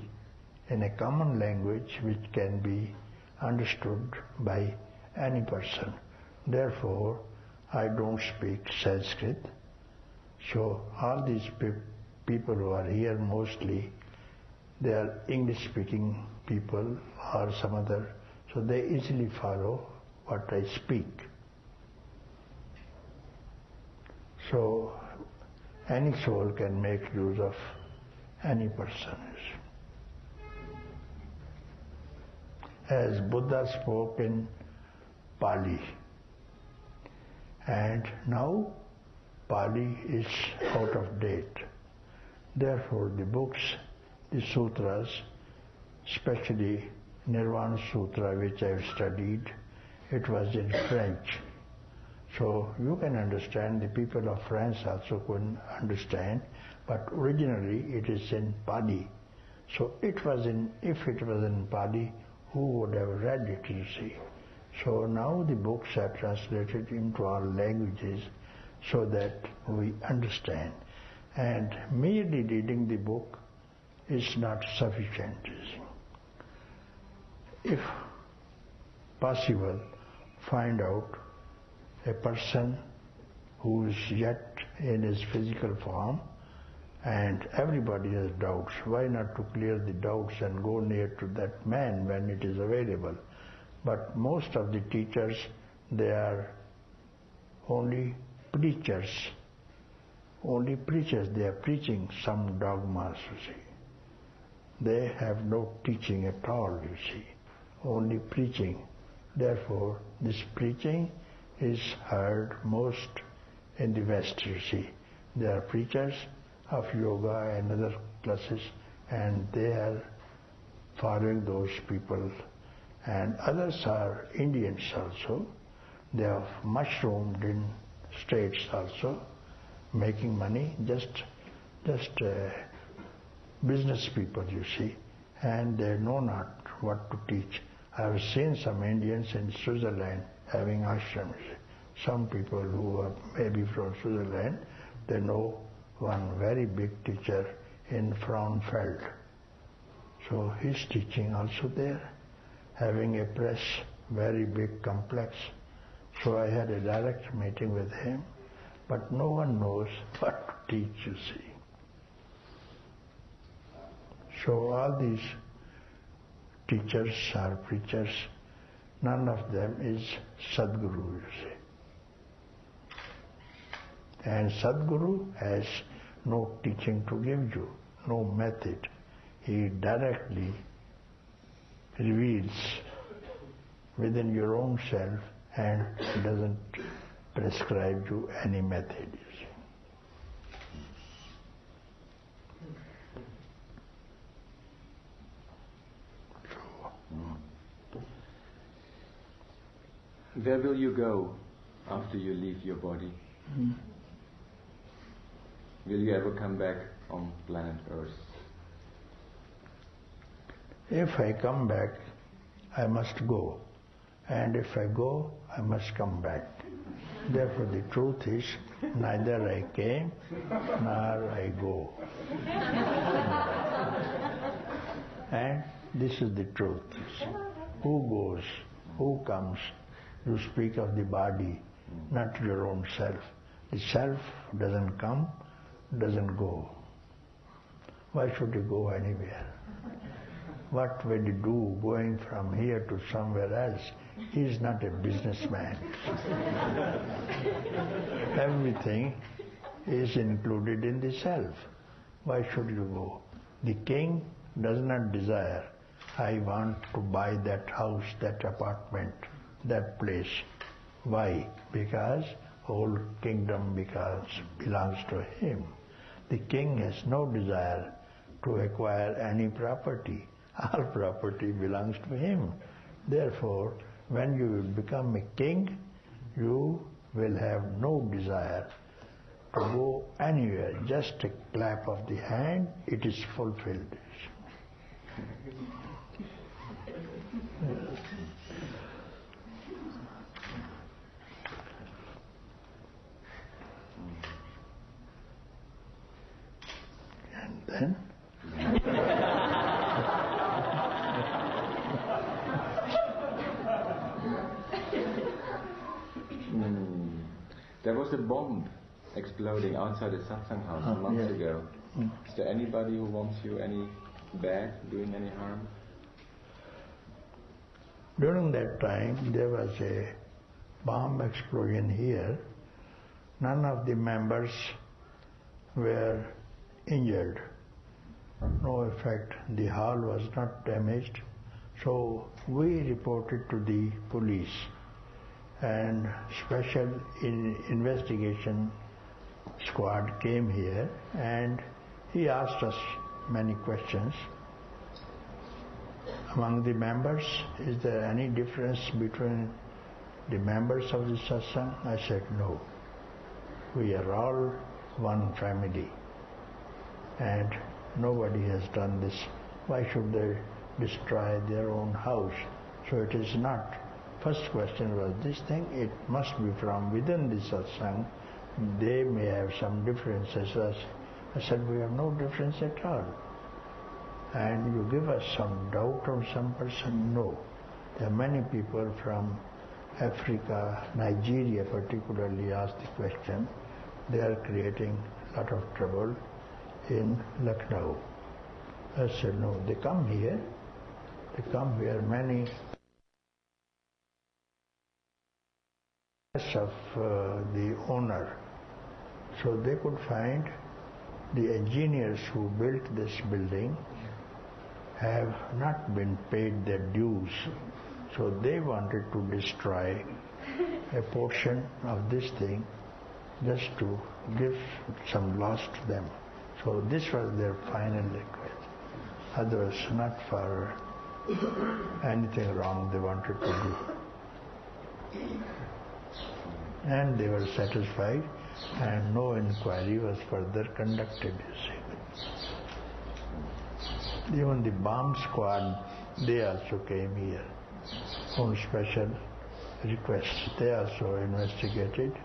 in a common language which can be understood by any person. Therefore, I don't speak Sanskrit. So all these people who are here mostly, they are English-speaking people or some other, so they easily follow what I speak. So any soul can make use of any person. As Buddha spoke in Pali, and now Pali is out of date. Therefore the books, the sutras, especially Nirvana Sutra, which I have studied, it was in French. So you can understand, the people of France also couldn't understand, but originally it is in Pali. So if it was in Pali, who would have read it, you see? So now the books are translated into all languages so that we understand. And merely reading the book is not sufficient, you see. If possible, find out a person who is yet in his physical form, and everybody has doubts. Why not to clear the doubts and go near to that man when it is available? But most of the teachers, they are only preachers. Only preachers, they are preaching some dogmas, you see. They have no teaching at all, you see. Only preaching. Therefore, this preaching is heard most in the West, you see. There are preachers of yoga and other classes, and they are following those people. And others are Indians also. They have mushroomed in states also, making money, just business people, you see, and they know not what to teach. I have seen some Indians in Switzerland having ashrams. Some people who are maybe from Switzerland, they know one very big teacher in Frauenfeld. So he's teaching also there, having a press, very big complex. So I had a direct meeting with him, but no one knows what to teach, you see. So all these teachers or preachers, none of them is Sadguru, you see. And Sadguru has no teaching to give you, no method. He directly reveals within your own self and doesn't prescribe you any method, you see. Where will you go after you leave your body? Will you ever come back on planet Earth? If I come back, I must go. And if I go, I must come back. Therefore the truth is, neither I came nor I go. And this is the truth. Who goes? Who comes? You speak of the body, not your own self. The self doesn't come, doesn't go. Why should you go anywhere? What will you do going from here to somewhere else? He is not a businessman. Everything is included in the self. Why should you go? The king does not desire, I want to buy that house, that apartment, that place. Why? Because whole kingdom belongs to him. The king has no desire to acquire any property. All property belongs to him. Therefore, when you will become a king, you will have no desire to go anywhere. Just a clap of the hand, it is fulfilled. And then? There was a bomb exploding outside the Satsang house months ago. Is there anybody who wants you any bad, doing any harm? During that time, there was a bomb explosion here. None of the members were injured. No effect. The hall was not damaged. So we reported to the police, and special investigation squad came here and he asked us many questions. Among the members, is there any difference between the members of the Satsang? I said no. We are all one family and nobody has done this. Why should they destroy their own house? So it is not. First question was this thing, it must be from within the Satsang. They may have some differences. I said, we have no difference at all. And you give us some doubt on some person? No. There are many people from Africa, Nigeria particularly asked the question. They are creating a lot of trouble in Lucknow. I said, no, they come here. They come here, many of the owner. So they could find the engineers who built this building have not been paid their dues. So they wanted to destroy a portion of this thing just to give some loss to them. So this was their final request. Otherwise, not for anything wrong they wanted to do. And they were satisfied, and no inquiry was further conducted, you see. Even the bomb squad, they also came here on special request. They also investigated,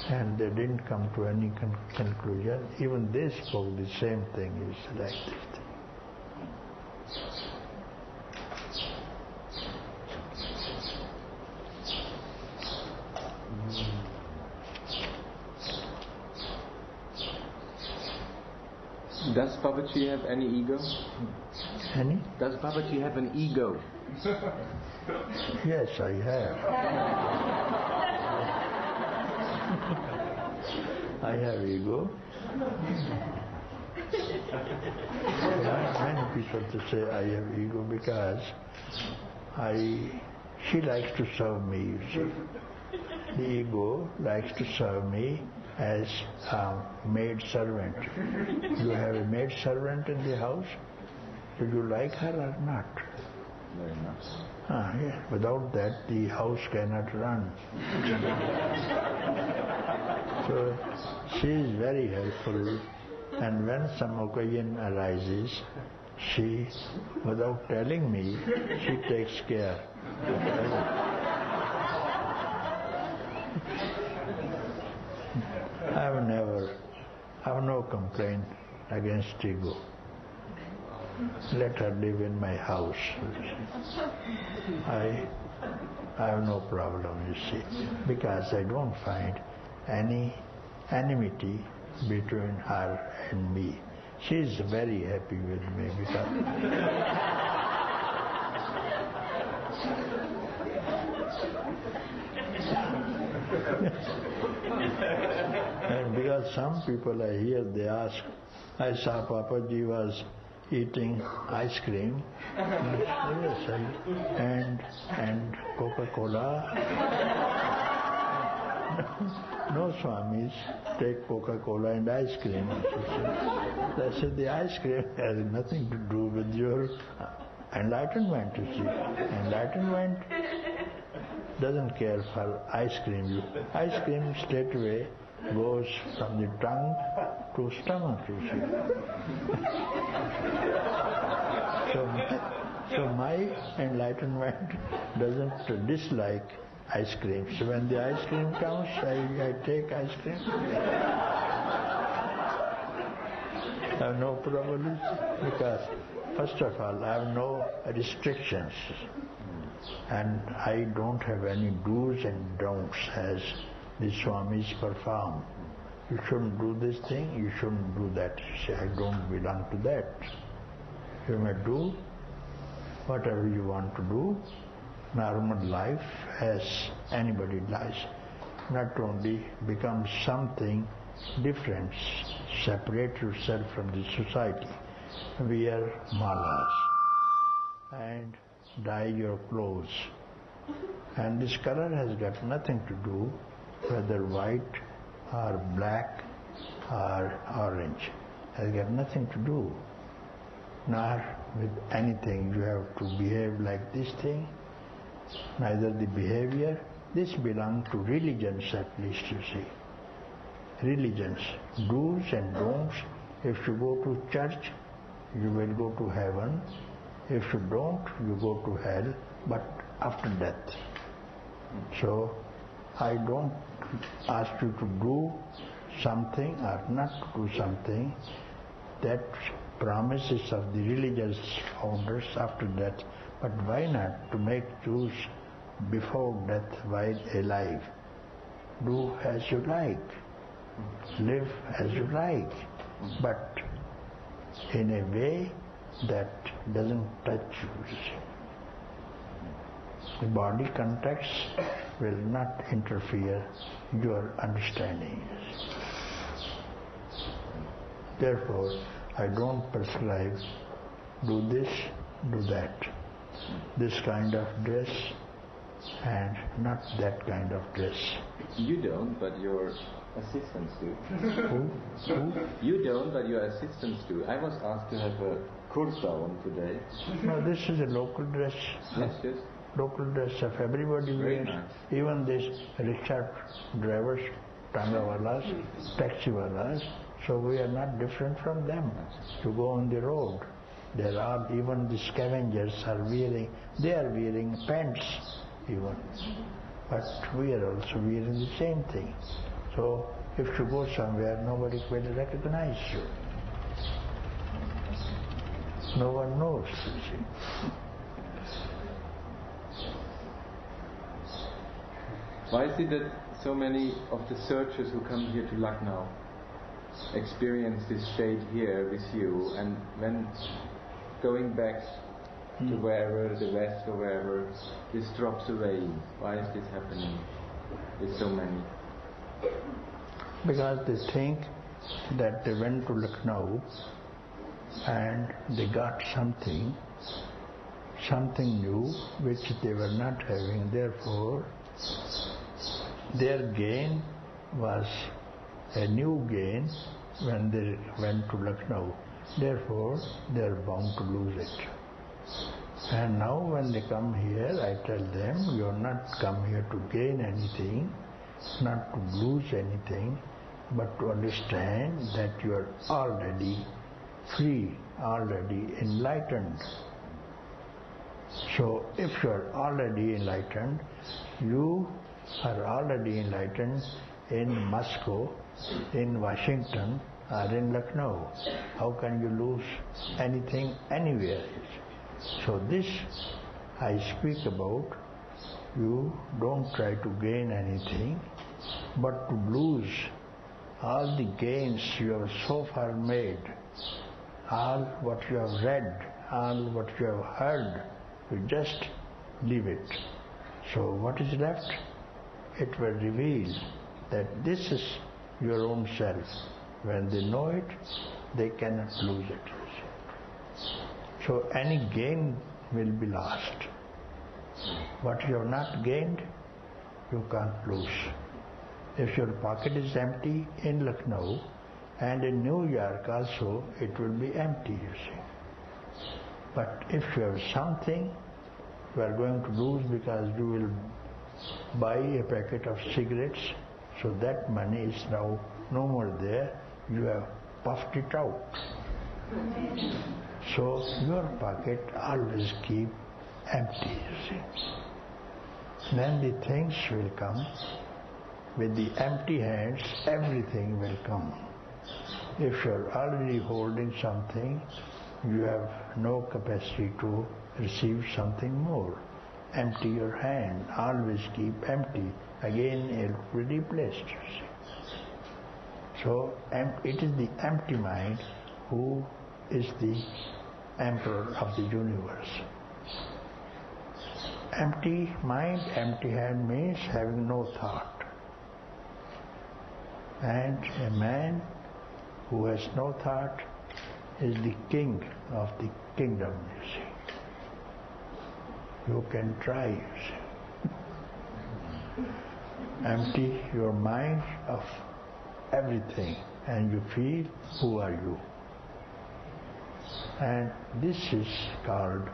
and they didn't come to any conclusion. Even they spoke the same thing, is like this thing. Does Papaji have any ego? Any? Does Papaji have an ego? Yes, I have. I have ego. Many people to say I have ego because she likes to serve me, you see. The ego likes to serve me as a maid servant. You have a maid servant in the house. Do you like her or not? Very much. Yeah. Without that, the house cannot run. So she is very helpful, and when some occasion arises, she, without telling me, she takes care. I have no complaint against ego. Let her live in my house. I have no problem, you see, because I don't find any enmity between her and me. She is very happy with me because and because some people I hear, they ask, I saw Papaji was eating ice cream, yes, and Coca-Cola. No Swamis take Coca-Cola and ice cream. I said the ice cream has nothing to do with your enlightenment, you see. Enlightenment doesn't care for ice cream. Ice cream straight away goes from the tongue to stomach, you see. So my enlightenment doesn't dislike ice cream. So when the ice cream comes, I take ice cream. I have no problem because, first of all, I have no restrictions. And I don't have any do's and don'ts as the Swamis perform. You shouldn't do this thing, you shouldn't do that. You say, I don't belong to that. You may do whatever you want to do, normal life as anybody does. Not only become something different, separate yourself from the society, wear malas and dye your clothes. And this color has got nothing to do whether white or black or orange. Has got nothing to do. Nor with anything you have to behave like this thing, neither the behavior. This belongs to religions at least, you see. Religions, do's and don'ts. If you go to church, you will go to heaven. If you don't, you go to hell, but after death. So, I don't ask you to do something or not to do something. That promises of the religious founders after death. But why not to make choose before death while alive? Do as you like. Live as you like. But in a way that doesn't touch you. The body context will not interfere your understanding. Therefore, I don't prescribe, do this, do that. This kind of dress and not that kind of dress. You don't, but your assistants do. Who? You don't, but your assistants do. I was asked to have a kurta on today. No, this is a local dress. Yes. Local dress of everybody wears. Nice. Even these rickshaw drivers, tangawalas, taxiwalas. So we are not different from them. To go on the road, there are even the scavengers they are wearing pants even. But we are also wearing the same thing. So if you go somewhere, nobody will recognize you. No one knows, you see. Why is it that so many of the searchers who come here to Lucknow experience this state here with you, and when going back to wherever, the West or wherever, this drops away? Why is this happening with so many? Because they think that they went to Lucknow and they got something new which they were not having. Therefore, their gain was a new gain when they went to Lucknow. Therefore, they are bound to lose it. And now when they come here, I tell them, you are not come here to gain anything, not to lose anything, but to understand that you are already free, already enlightened. So if you are already enlightened, you are already enlightened in Moscow, in Washington, or in Lucknow. How can you lose anything anywhere? So this I speak about. You don't try to gain anything, but to lose all the gains you have so far made, all what you have read, all what you have heard, you just leave it. So what is left? It will reveal that this is your own self. When they know it, they cannot lose it. So any gain will be lost. What you have not gained, you can't lose. If your pocket is empty in Lucknow and in New York also, it will be empty, you see. But if you have something, you are going to lose because you will buy a packet of cigarettes, so that money is now no more there. You have puffed it out. So your pocket always keep empty, you see. Then the things will come. With the empty hands, everything will come. If you are already holding something, you have no capacity to receive something more. Empty your hand, always keep empty. Again it will be replaced, you see. So it is the empty mind who is the emperor of the universe. Empty mind, empty hand means having no thought. And a man who has no thought is the king of the kingdom, you see. You can try, you see. Empty your mind of everything and you feel, who are you? And this is called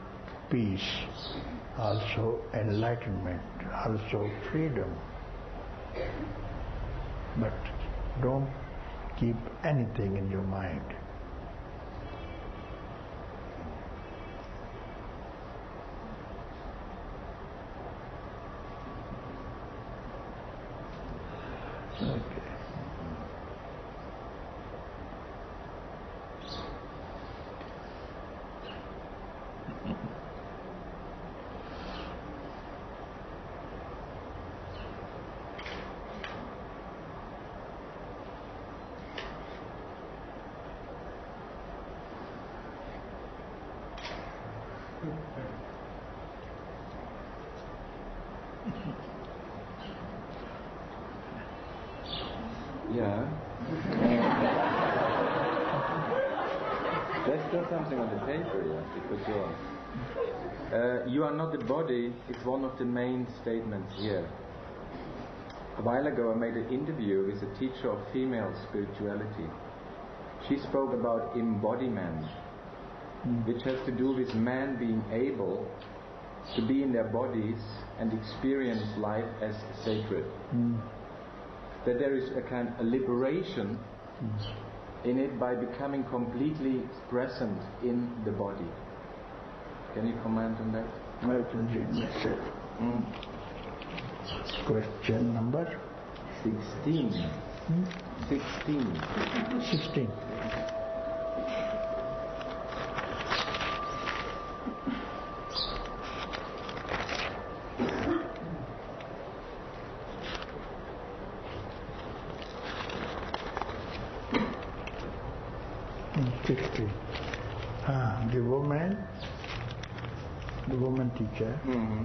peace, also enlightenment, also freedom. But don't keep anything in your mind. Okay. Yeah. There's still something on the paper, yeah, because you are not the body is one of the main statements here. A while ago I made an interview with a teacher of female spirituality. She spoke about embodiment, which has to do with men being able to be in their bodies and experience life as sacred. That there is a kind of liberation in it by becoming completely present in the body. Can you comment on that? I can read myself. Question number 16. 16. 16. The woman teacher. Mm-hmm.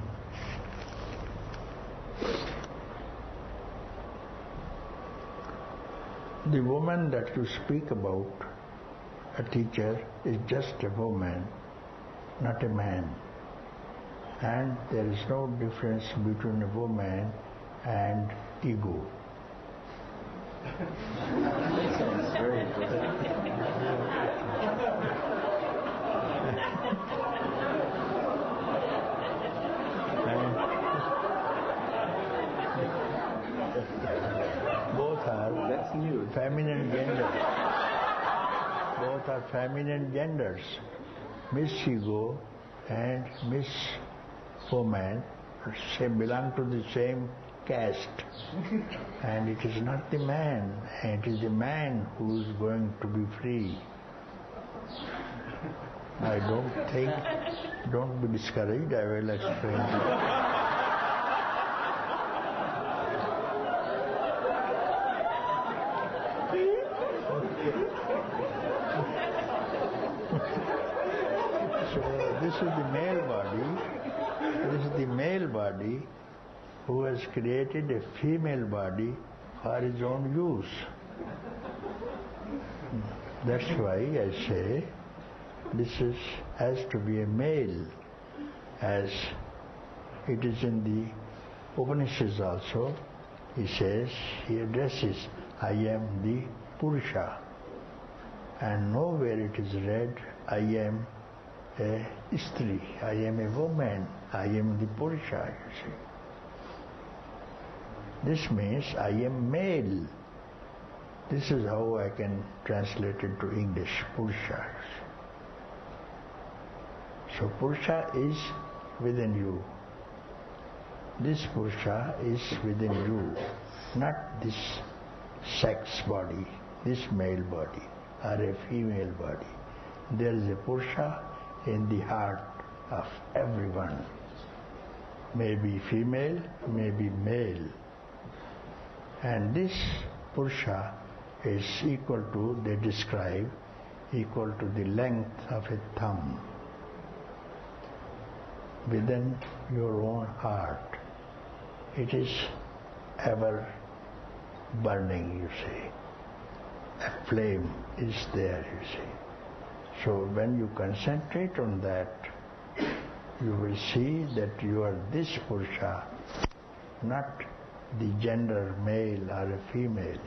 The woman that you speak about, a teacher, is just a woman, not a man. And there is no difference between a woman and ego. Makes sense. Very good. Both are That's new. feminine genders. Both are feminine genders. Miss Ego and Miss Woman belong to the same caste. And it is not the man, and it is the man who is going to be free. I don't be discouraged, I will explain to you. So this is the male body. This is the male body who has created a female body for his own use. That's why I say has to be a male, as it is in the Upanishads also. He says, he addresses, I am the Purusha. And nowhere it is read, I am a Istri, I am a woman, I am the Purusha, you see. This means I am male. This is how I can translate it to English, Purusha. So Purusha is within you. This Purusha is within you, not this sex body, this male body or a female body. There is a Purusha in the heart of everyone. Maybe female, maybe male. And this Purusha is equal to, they describe, equal to the length of a thumb within your own heart. It is ever burning, you see. A flame is there, you see. So when you concentrate on that, you will see that you are this Purusha, not the gender male or a female.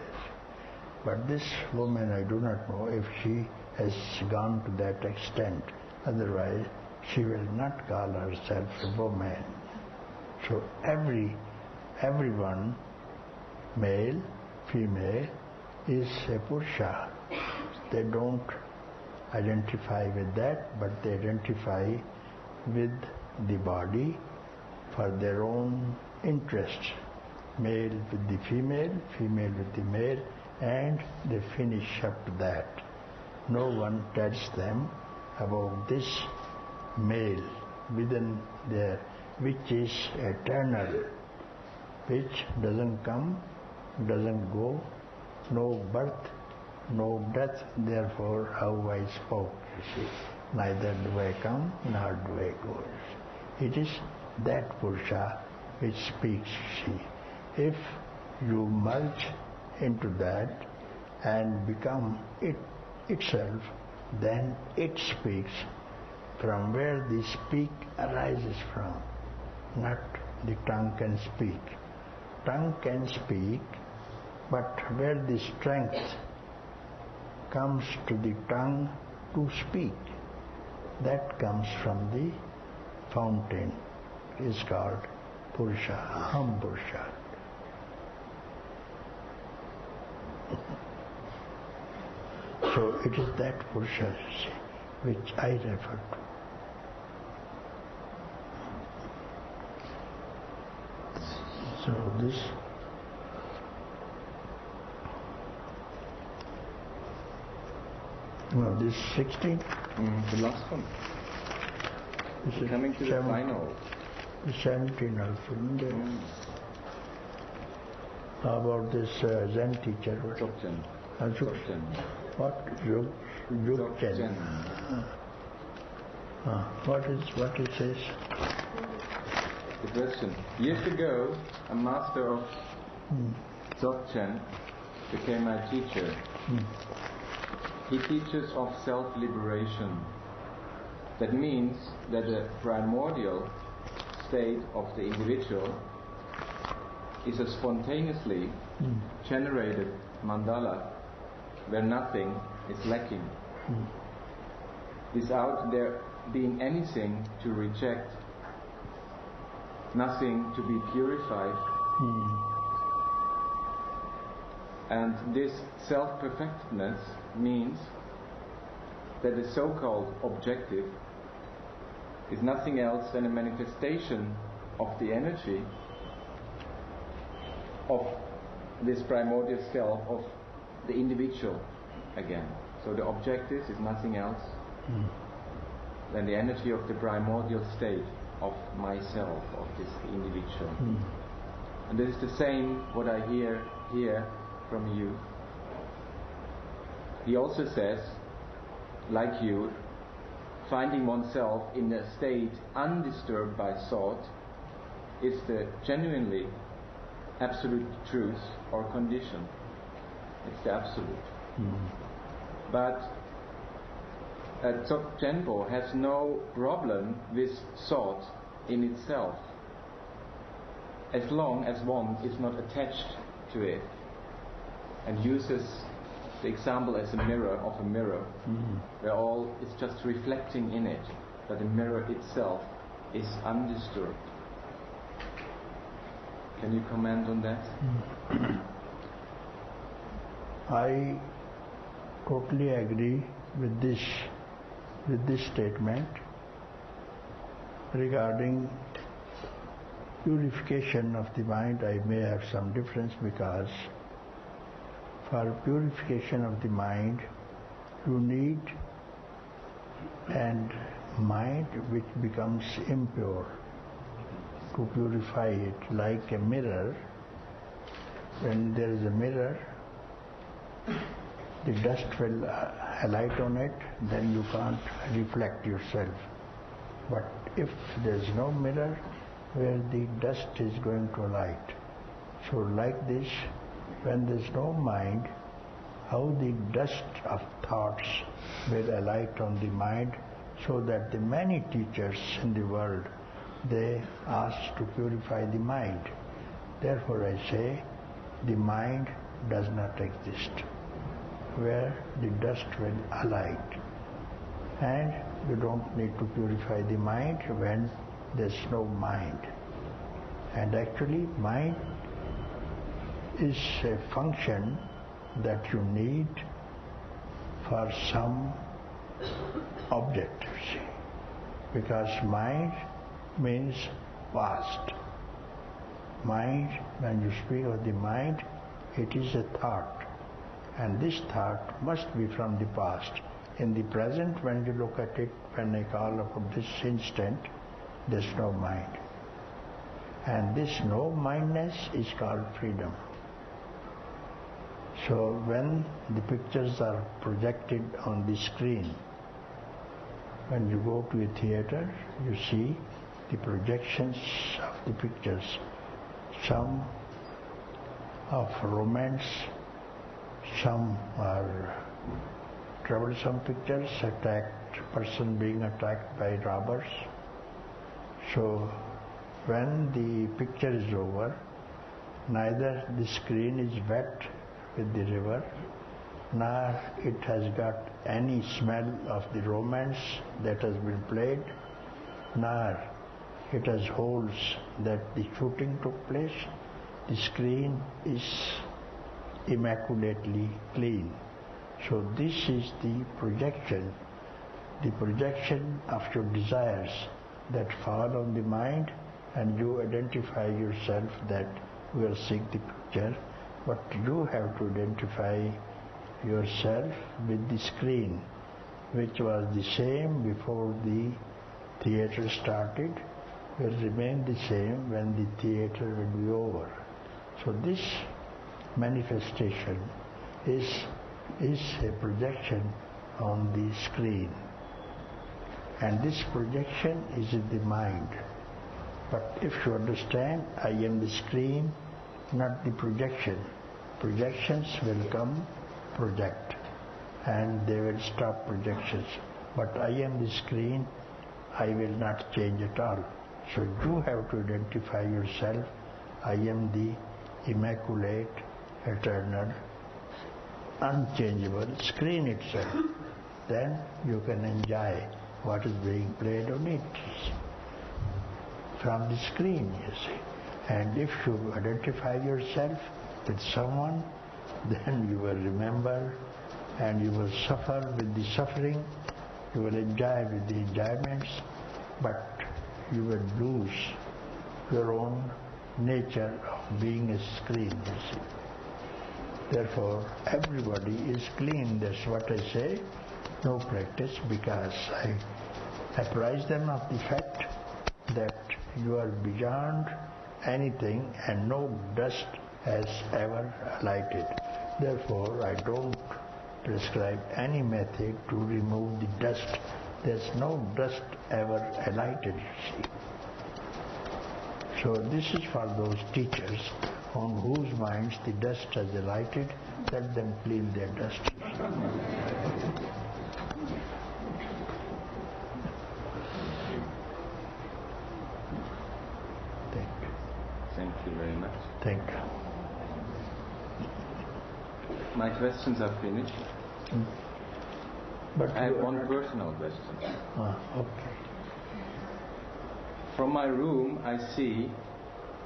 But this woman, I do not know if she has gone to that extent. Otherwise, she will not call herself a woman. So everyone, male, female, is a Purusha. They don't identify with that, but they identify with the body for their own interests. Male with the female, female with the male, and they finish up to that. No one tells them about this male within there, which is eternal, which doesn't come, doesn't go, no birth, no death. Therefore, how I spoke, you see. Neither do I come, nor do I go. It is that Purusha which speaks, you see. If you merge into that and become it itself, then it speaks from where the speak arises from, not the tongue can speak. Tongue can speak, but where the strength comes to the tongue to speak, that comes from the fountain, is called Purusha, Aham Purusha. So it is that Purusha, which I refer to. So this No, this 16. The last one. This is Coming to the final. The 17 also. How about this Zen teacher? Dzogchen. What? Dzogchen. What it says? The question. Years ago, a master of Dzogchen became my teacher. He teaches of self-liberation. That means that the primordial state of the individual is a spontaneously generated mandala where nothing is lacking. Without there being anything to reject, nothing to be purified. And this self-perfectedness means that the so-called objective is nothing else than a manifestation of the energy of this primordial self, of the individual again. So the objective is nothing else than the energy of the primordial state of myself, of this individual. And this is the same what I hear here from you. He also says, like you, finding oneself in a state undisturbed by thought is the genuinely absolute truth or condition. It's the absolute. But Dzogchen has no problem with thought in itself, as long as one is not attached to it, and uses the example as a mirror, where all is just reflecting in it, but the mirror itself is undisturbed. Can you comment on that? I totally agree with this statement regarding purification of the mind. I may have some difference because for purification of the mind you need a mind which becomes impure to purify it, like a mirror. When there is a mirror, the dust will alight on it, then you can't reflect yourself. But if there is no mirror, where the dust is going to alight. So like this, when there is no mind, how the dust of thoughts will alight on the mind, so that the many teachers in the world, they ask to purify the mind. Therefore I say, the mind does not exist, where the dust will alight. And you don't need to purify the mind when there's no mind. And actually, mind is a function that you need for some object, see. Because mind means past. Mind, when you speak of the mind, it is a thought. And this thought must be from the past. In the present, when you look at it, when I call upon this instant, there's no mind. And this no-mindness is called freedom. So when the pictures are projected on the screen, when you go to a theater, you see the projections of the pictures. Some of romance, some are troublesome pictures, person being attacked by robbers. So when the picture is over, neither the screen is wet with the river, nor it has got any smell of the romance that has been played, nor it has holes that the shooting took place. The screen is immaculately clean. So this is the projection of your desires that fall on the mind, and you identify yourself that we are seeing the picture, but you have to identify yourself with the screen which was the same before the theatre started, will remain the same when the theatre will be over. So this manifestation is a projection on the screen. And this projection is in the mind. But if you understand, I am the screen, not the projection. Projections will come, project, and they will stop projections. But I am the screen, I will not change at all. So you have to identify yourself, I am the immaculate, eternal, unchangeable screen itself. Then you can enjoy what is being played on it from the screen, you see. And if you identify yourself with someone, then you will remember and you will suffer with the suffering, you will enjoy with the enjoyments, but you will lose your own nature of being a screen, you see. Therefore, everybody is clean. That's what I say. No practice, because I apprise them of the fact that you are beyond anything and no dust has ever alighted. Therefore, I don't prescribe any method to remove the dust. There's no dust ever alighted, you see. So this is for those teachers on whose minds the dust has alighted. Let them clean their dust. Thank you very much. Thank you. My questions are finished. But I have one personal question. Okay. From my room, I see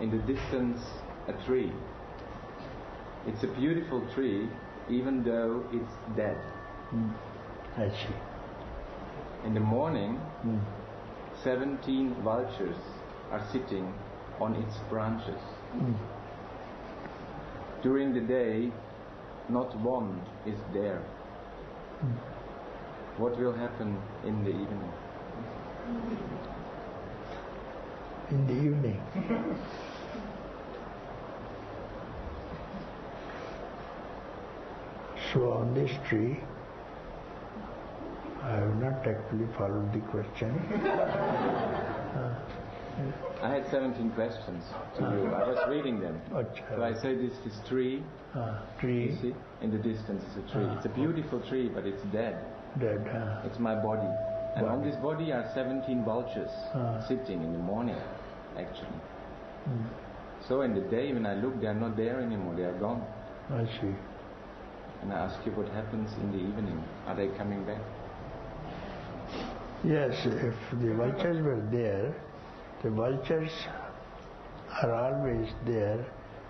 in the distance a tree. It's a beautiful tree, even though it's dead. I see. In the morning, 17 vultures are sitting on its branches. During the day, not one is there. What will happen in the evening? In the evening. So on this tree, I have not actually followed the question. I had 17 questions to you. I was reading them. So I say this tree. Tree. You see, in the distance is a tree. It's a beautiful tree, but it's dead. Dead. It's my body. And on this body are 17 vultures sitting in the morning, actually. So in the day when I look, they are not there anymore. They are gone. I see. And I ask you, what happens in the evening? Are they coming back? Yes, if the vultures were there, the vultures are always there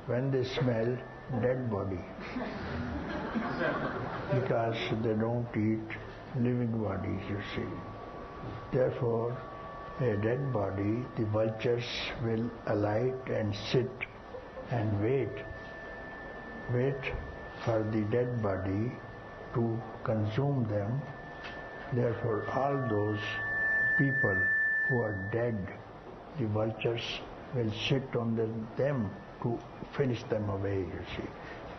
when they smell dead body. Because they don't eat living bodies, you see. Therefore, a dead body, the vultures will alight and sit and wait for the dead body to consume them. Therefore, all those people who are dead, the vultures will sit on them to finish them away, you see.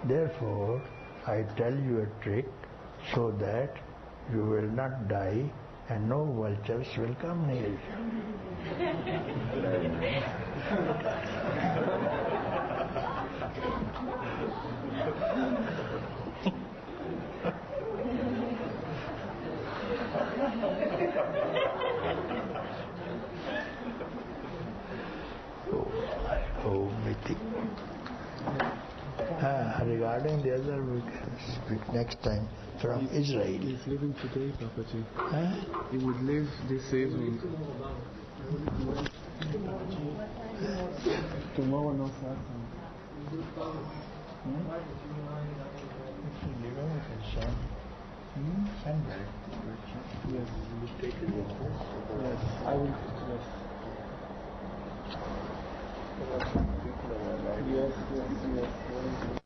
Therefore, I tell you a trick so that you will not die and no vultures will come near you. Regarding the other, we can speak next time from Israel. He's leaving today, Papaji. Huh? He would leave this evening. Tomorrow, no Satsang. Leaving, we can send back. Yes. You take it with us. Yes, I will. Yes. Yes, yes, yes.